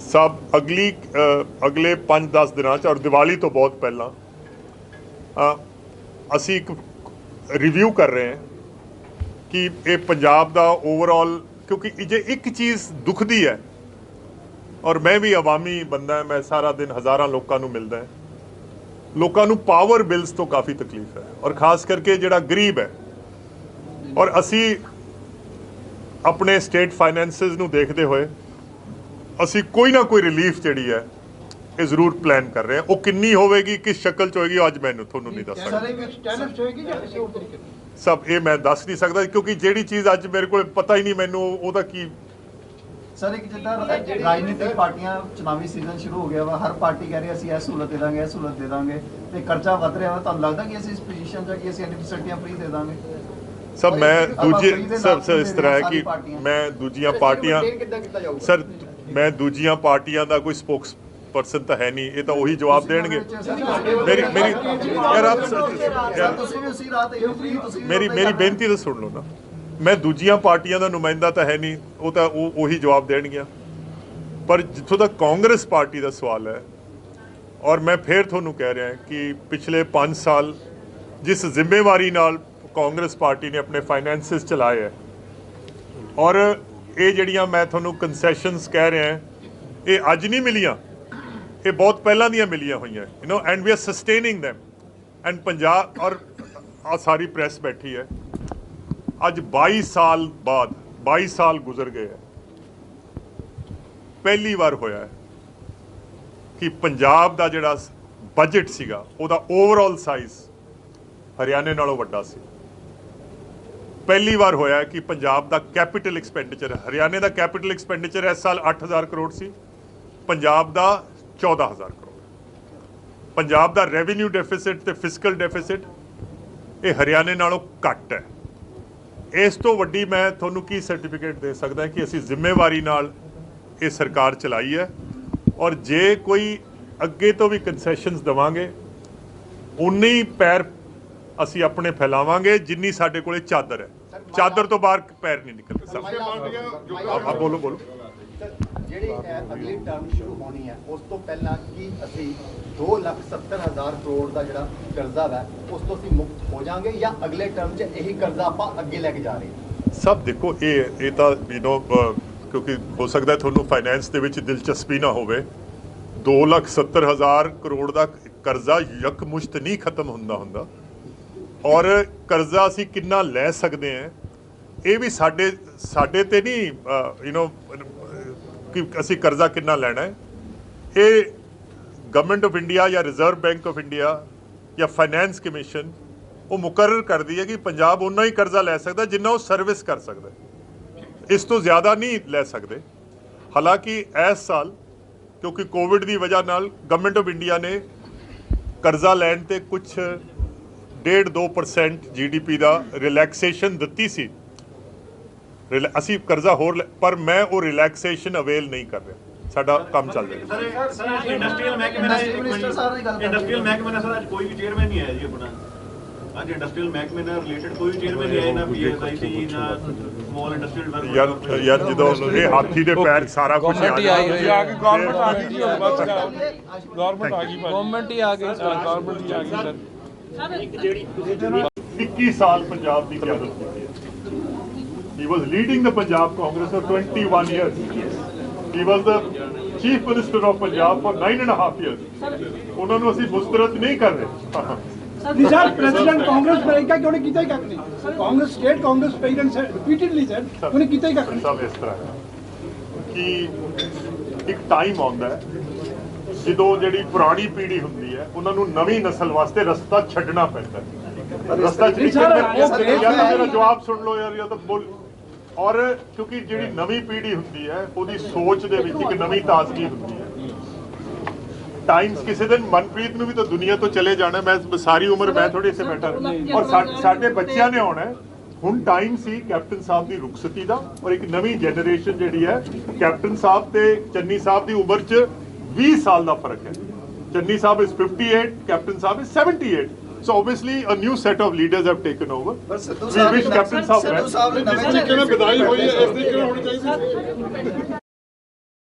G: ਸਭ ਅਗਲੇ 5-10 ਦਿਨਾਂ 'ਚ ਔਰ ਦੀਵਾਲੀ ਤੋਂ ਬਹੁਤ ਪਹਿਲਾਂ ਅਸੀਂ ਇੱਕ ਰਿਵਿਊ ਕਰ ਰਹੇ ਹਾਂ ਕਿ ਇਹ ਪੰਜਾਬ ਦਾ ਓਵਰਆਲ, ਕਿਉਂਕਿ ਜੇ ਇੱਕ ਚੀਜ਼ ਦੁਖਦੀ ਹੈ, ਔਰ ਮੈਂ ਵੀ ਆਵਾਮੀ ਬੰਦਾ, ਮੈਂ ਸਾਰਾ ਦਿਨ ਹਜ਼ਾਰਾਂ ਲੋਕਾਂ ਨੂੰ ਮਿਲਦਾ ਹੈ, ਲੋਕਾਂ ਨੂੰ ਪਾਵਰ ਬਿਲਸ ਤੋਂ ਕਾਫੀ ਤਕਲੀਫ ਹੈ, ਔਰ ਖਾਸ ਕਰਕੇ ਜਿਹੜਾ ਗਰੀਬ ਹੈ। ਔਰ ਅਸੀਂ ਆਪਣੇ ਸਟੇਟ ਫਾਈਨੈਂਸਿਸ ਨੂੰ ਦੇਖਦੇ ਹੋਏ ਅਸੀਂ ਕੋਈ ਨਾ ਕੋਈ ਰਿਲੀਫ ਜਿਹੜੀ ਹੈ ਇਹ ਜ਼ਰੂਰ ਪਲਾਨ ਕਰ ਰਹੇ ਹਾਂ। ਉਹ ਕਿੰਨੀ ਹੋਵੇਗੀ, ਕਿਸ ਸ਼ਕਲ 'ਚ ਹੋਏਗੀ, ਅੱਜ ਮੈਨੂੰ ਤੁਹਾਨੂੰ ਨਹੀਂ ਦੱਸ ਸਕਦਾ। ਸਭ ਇਹ ਮੈਂ ਦੱਸ ਨਹੀਂ ਸਕਦਾ, ਕਿਉਂਕਿ ਜਿਹੜੀ ਚੀਜ਼ ਅੱਜ ਮੇਰੇ ਕੋਲ ਪਤਾ ਹੀ ਨਹੀਂ ਮੈਨੂੰ ਉਹਦਾ ਕੀ।
O: ਸਰ ਇੱਕ ਜਿੱਦਾਂ ਰਾਜਨੀਤਿਕ ਪਾਰਟੀਆਂ, ਚੁਣਾਵੀ ਸੀਜ਼ਨ ਸ਼ੁਰੂ ਹੋ ਗਿਆ ਵਾ, ਹਰ ਪਾਰਟੀ ਕਹਿ ਰਹੀ ਅਸੀਂ ਇਹ ਸਹੂਲਤ ਦੇ ਦਾਂਗੇ, ਇਹ ਸਹੂਲਤ ਦੇ ਦਾਂਗੇ, ਤੇ ਖਰਚਾ ਵੱਧ ਰਿਹਾ ਵਾ। ਤੁਹਾਨੂੰ ਲੱਗਦਾ ਕਿ ਅਸੀਂ ਇਸ ਪੋਜੀਸ਼ਨ 'ਚ ਕਿ ਅਸੀਂ ਐਂਟੀਸੈਪਟੀਆਂ ਫ੍ਰੀ ਦੇ ਦਾਂਗੇ?
G: ਸਭ ਮੈਂ ਦੂਜੇ ਸਭ ਇਸ ਤਰ੍ਹਾਂ ਹੈ ਕਿ ਮੈਂ ਦੂਜੀਆਂ ਪਾਰਟੀਆਂ, ਸਰ ਮੈਂ ਦੂਜੀਆਂ ਪਾਰਟੀਆਂ ਦਾ ਕੋਈ ਸਪੋਕਸ ਪਰਸਨ ਤਾਂ ਹੈ ਨਹੀਂ, ਇਹ ਤਾਂ ਉਹੀ ਜਵਾਬ ਦੇਣਗੇ। ਮੇਰੀ ਬੇਨਤੀ ਤਾਂ ਸੁਣ ਲਓ ਨਾ, ਮੈਂ ਦੂਜੀਆਂ ਪਾਰਟੀਆਂ ਦਾ ਨੁਮਾਇੰਦਾ ਤਾਂ ਹੈ ਨਹੀਂ, ਉਹ ਤਾਂ ਉਹੀ ਜਵਾਬ ਦੇਣਗੀਆਂ। ਪਰ ਜਿੱਥੋਂ ਤੱਕ ਕਾਂਗਰਸ ਪਾਰਟੀ ਦਾ ਸਵਾਲ ਹੈ, ਔਰ ਮੈਂ ਫੇਰ ਤੁਹਾਨੂੰ ਕਹਿ ਰਿਹਾ ਕਿ ਪਿਛਲੇ 5 ਸਾਲ ਜਿਸ ਜ਼ਿੰਮੇਵਾਰੀ ਨਾਲ ਕਾਂਗਰਸ ਪਾਰਟੀ ਨੇ ਆਪਣੇ ਫਾਈਨੈਂਸਿਸ ਚਲਾਏ ਹੈ, ਔਰ ਇਹ ਜਿਹੜੀਆਂ ਮੈਂ ਤੁਹਾਨੂੰ ਕੰਸੈਸ਼ਨਸ ਕਹਿ ਰਿਹਾ, ਇਹ ਅੱਜ ਨਹੀਂ ਮਿਲੀਆਂ, ਇਹ ਬਹੁਤ ਪਹਿਲਾਂ ਦੀਆਂ ਮਿਲੀਆਂ ਹੋਈਆਂ, and we are sustaining them। And Punjab, ਔਰ ਆ ਸਾਰੀ ਪ੍ਰੈਸ ਬੈਠੀ ਹੈ, ਅੱਜ 22 ਸਾਲ ਬਾਅਦ, 22 ਸਾਲ ਗੁਜ਼ਰ ਗਏ ਹੈ, ਪਹਿਲੀ ਵਾਰ ਹੋਇਆ ਹੈ ਕਿ ਪੰਜਾਬ ਦਾ ਜਿਹੜਾ ਬਜਟ ਸੀਗਾ ਉਹਦਾ ਓਵਰਆਲ ਸਾਈਜ਼ ਹਰਿਆਣੇ ਨਾਲੋਂ ਵੱਡਾ ਸੀ। ਪਹਿਲੀ ਵਾਰ ਹੋਇਆ ਕਿ ਪੰਜਾਬ ਦਾ ਕੈਪੀਟਲ ਐਕਸਪੈਂਡੀਚਰ, ਹਰਿਆਣੇ ਦਾ ਕੈਪੀਟਲ ਐਕਸਪੈਂਡੀਚਰ ਇਸ ਸਾਲ 8000 ਕਰੋੜ ਸੀ, ਪੰਜਾਬ ਦਾ 14000 ਕਰੋੜ। ਪੰਜਾਬ ਦਾ ਰੈਵਨਿਊ ਡੈਫਿਸਿਟ ਤੇ ਫਿਸਕਲ ਡੈਫਿਸਿਟ ਇਹ ਹਰਿਆਣੇ ਨਾਲੋਂ ਘੱਟ ਹੈ। ਇਸ ਤੋਂ ਵੱਡੀ ਮੈਂ ਤੁਹਾਨੂੰ ਕੀ ਸਰਟੀਫਿਕੇਟ ਦੇ ਸਕਦਾ ਕਿ ਅਸੀਂ ਜ਼ਿੰਮੇਵਾਰੀ ਨਾਲ ਇਹ ਸਰਕਾਰ ਚਲਾਈ ਹੈ, ਔਰ ਜੇ ਕੋਈ ਅੱਗੇ ਤੋਂ ਵੀ ਕੰਸੈਸ਼ਨਸ ਦੇਵਾਂਗੇ ਉਨੇ ਹੀ ਪੈਰ ਅਸੀਂ ਆਪਣੇ ਫੈਲਾਵਾਂਗੇ ਜਿੰਨੀ ਸਾਡੇ ਕੋਲੇ ਚਾਦਰ ਹੈ। ਚਾਦਰ ਤੋਂ ਬਾਹਰ ਪੈਰ ਨਹੀਂ ਨਿਕਲਦੇ। ਸਭ ਬੋਲੋ।
I: ਜਿਹੜੀ ਅਗਲੀ ਟਰਮ ਸ਼ੁਰੂ ਹੋਣੀ ਹੈ ਉਸ ਤੋਂ ਪਹਿਲਾਂ ਕੀ ਅਸੀਂ 2,70,000 ਕਰੋੜ ਦਾ ਜਿਹੜਾ ਕਰਜ਼ਾ ਹੈ ਉਸ ਤੋਂ ਅਸੀਂ ਮੁਕਤ ਹੋ ਜਾਾਂਗੇ, ਜਾਂ ਅਗਲੇ ਟਰਮ 'ਚ ਇਹੀ ਕਰਜ਼ਾ ਆਪਾਂ ਅੱਗੇ ਲੈ ਕੇ ਜਾ ਰਹੇ ਹਾਂ?
G: ਸਭ ਦੇਖੋ, ਇਹ ਤਾਂ ਕਿਉਂਕਿ ਹੋ ਸਕਦਾ ਤੁਹਾਨੂੰ ਫਾਈਨੈਂਸ ਦੇ ਵਿੱਚ ਦਿਲਚਸਪੀ ਨਾ ਹੋਵੇ। 2,70,000 ਕਰੋੜ ਦਾ ਕਰਜ਼ਾ ਯਕਮੁਸ਼ਤ ਨਹੀਂ ਖਤਮ ਹੁੰਦਾ, ਔਰ ਕਰਜ਼ਾ ਅਸੀਂ ਕਿੰਨਾ ਲੈ ਸਕਦੇ ਹਾਂ ਇਹ ਵੀ ਸਾਡੇ ਤੇ ਨਹੀਂ, ਕਿ ਅਸੀਂ ਕਰਜ਼ਾ ਕਿੰਨਾ ਲੈਣਾ ਹੈ। ਇਹ ਗਵਰਨਮੈਂਟ ਆਫ ਇੰਡੀਆ ਜਾਂ ਰਿਜ਼ਰਵ ਬੈਂਕ ਆਫ ਇੰਡੀਆ ਜਾਂ ਫਾਈਨੈਂਸ ਕਮਿਸ਼ਨ ਉਹ ਮੁਕਰਰ ਕਰਦੀ ਹੈ ਕਿ ਪੰਜਾਬ ਉਨਾ ਹੀ ਕਰਜ਼ਾ ਲੈ ਸਕਦਾ ਜਿੰਨਾ ਉਹ ਸਰਵਿਸ ਕਰ ਸਕਦਾ, ਇਸ ਤੋਂ ਜ਼ਿਆਦਾ ਨਹੀਂ ਲੈ ਸਕਦੇ। ਹਾਲਾਂਕਿ ਇਸ ਸਾਲ ਕਿਉਂਕਿ ਕੋਵਿਡ ਦੀ ਵਜ੍ਹਾ ਨਾਲ ਗਵਰਨਮੈਂਟ ਆਫ ਇੰਡੀਆ ਨੇ ਕਰਜ਼ਾ ਲੈਣ ਤੇ ਕੁਝ 1.5-2% GDP ਦਾ ਰਿਲੈਕਸੇਸ਼ਨ ਦਿੱਤੀ ਸੀ। ਅਸੀਂ ਕਰਜ਼ਾ ਹੋਰ ਪਰ ਮੈਂ ਉਹ ਰਿਲੈਕਸੇਸ਼ਨ ਅਵੇਲ ਨਹੀਂ ਕਰ ਰਿਹਾ, ਸਾਡਾ ਕੰਮ ਚੱਲ ਰਿਹਾ।
P: ਇੰਡਸਟਰੀਅਲ ਮਹਿਕਮੇ ਨਾਲ ਸਰ ਅੱਜ ਕੋਈ ਵੀ ਚੇਅਰਮੈਨ ਨਹੀਂ ਆਇਆ ਜੀ ਆਪਣਾ। ਅੱਜ ਇੰਡਸਟਰੀਅਲ ਮਹਿਕਮੇ ਨਾਲ ਰਿਲੇਟਡ ਕੋਈ ਵੀ ਚੇਅਰਮੈਨ ਨਹੀਂ ਆਇਆ, ਨਾ PSIC ਨਾ ਸਮਾਲ ਇੰਡਸਟਰੀਅਲ ਡਿਵੈਲਪਮੈਂਟ।
G: ਯਾਰ ਜਦੋਂ ਇਹ ਹਾਥੀ ਦੇ ਪੈਰ ਸਾਰਾ ਕੁਝ
F: ਗਵਰਨਮੈਂਟ ਹੀ ਆ ਗਈ, ਗਵਰਨਮੈਂਟ ਆ ਗਈ, ਗਵਰਨਮੈਂਟ ਆ ਗਈ, ਗਵਰਨਮੈਂਟ ਹੀ ਆ ਗਈ ਸਰ।
G: 21 ਸਾਲ ਪੰਜਾਬ ਦੀ ਕਿਆਦਤ ਕੀਤੀ ਹੈ। He was leading the Punjab Congress for 21 years. He was the Chief Minister of Punjab for 9.5 years. ਉਹਨਾਂ ਨੂੰ ਅਸੀਂ ਮੁਸਤਰਦ ਨਹੀਂ ਕਰ ਰਹੇ।
N: सर प्रेसिडेंट कांग्रेस बनेगा कि उन्हें कितना ही कख नहीं, Congress state Congress president said repeatedly said उन्हें कितना ही कख नहीं।
G: ਸਭ ਇਸ ਤਰ੍ਹਾਂ ਹੈ ਕਿ ਇੱਕ ਟਾਈਮ ਆਉਂਦਾ ਹੈ ਜਦੋਂ ਜਿਹੜੀ ਪੁਰਾਣੀ ਪੀੜ੍ਹੀ ਹੁੰਦੀ ਹੈ ਉਹਨਾਂ ਨੂੰ ਨਵੀਂ ਨਸਲ ਵਾਸਤੇ ਰਸਤਾ ਛੱਡਣਾ ਪੈਂਦਾ ਹੈ। ਰਸਤਾ ਮੇਰਾ ਜਵਾਬ ਸੁਣ ਲਓ ਯਾਰ, ਜਾਂ ਤਾਂ ਬੋਲ। ਔਰ ਕਿਉਂਕਿ ਜਿਹੜੀ ਨਵੀਂ ਪੀੜ੍ਹੀ ਹੁੰਦੀ ਹੈ ਉਹਦੀ ਸੋਚ ਦੇ ਵਿੱਚ ਇੱਕ ਨਵੀਂ ਤਾਜ਼ਗੀ ਹੁੰਦੀ ਹੈ। ਟਾਈਮਸ ਕਿਸੇ ਦਿਨ ਮਨਪ੍ਰੀਤ ਨੂੰ ਵੀ ਤਾਂ ਦੁਨੀਆ ਤੋਂ ਚਲੇ ਜਾਣਾ, ਮੈਂ ਸਾਰੀ ਉਮਰ ਮੈਂ ਥੋੜੀ ਇੱਥੇ ਬੈਠਾ ਔਰ ਸਾਡੇ ਬੱਚਿਆਂ ਨੇ ਆਉਣਾ। ਹੁਣ ਟਾਈਮ ਸੀ ਕੈਪਟਨ ਸਾਹਿਬ ਦੀ ਰੁਖਸਤੀ ਦਾ ਔਰ ਇੱਕ ਨਵੀਂ ਜਨਰੇਸ਼ਨ ਜਿਹੜੀ ਹੈ, ਕੈਪਟਨ ਸਾਹਿਬ ਤੇ ਚੰਨੀ ਸਾਹਿਬ ਦੀ ਉਮਰ 'ਚ 20 ਸਾਲ ਦਾ ਫਰਕ ਹੈ। ਚੰਨੀ ਸਾਹਿਬ is 58, captain Sahib is 78. So obviously a new set of leaders have taken over. We wish Captain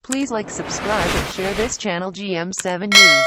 Q: Please like, subscribe and share this channel GM7 News.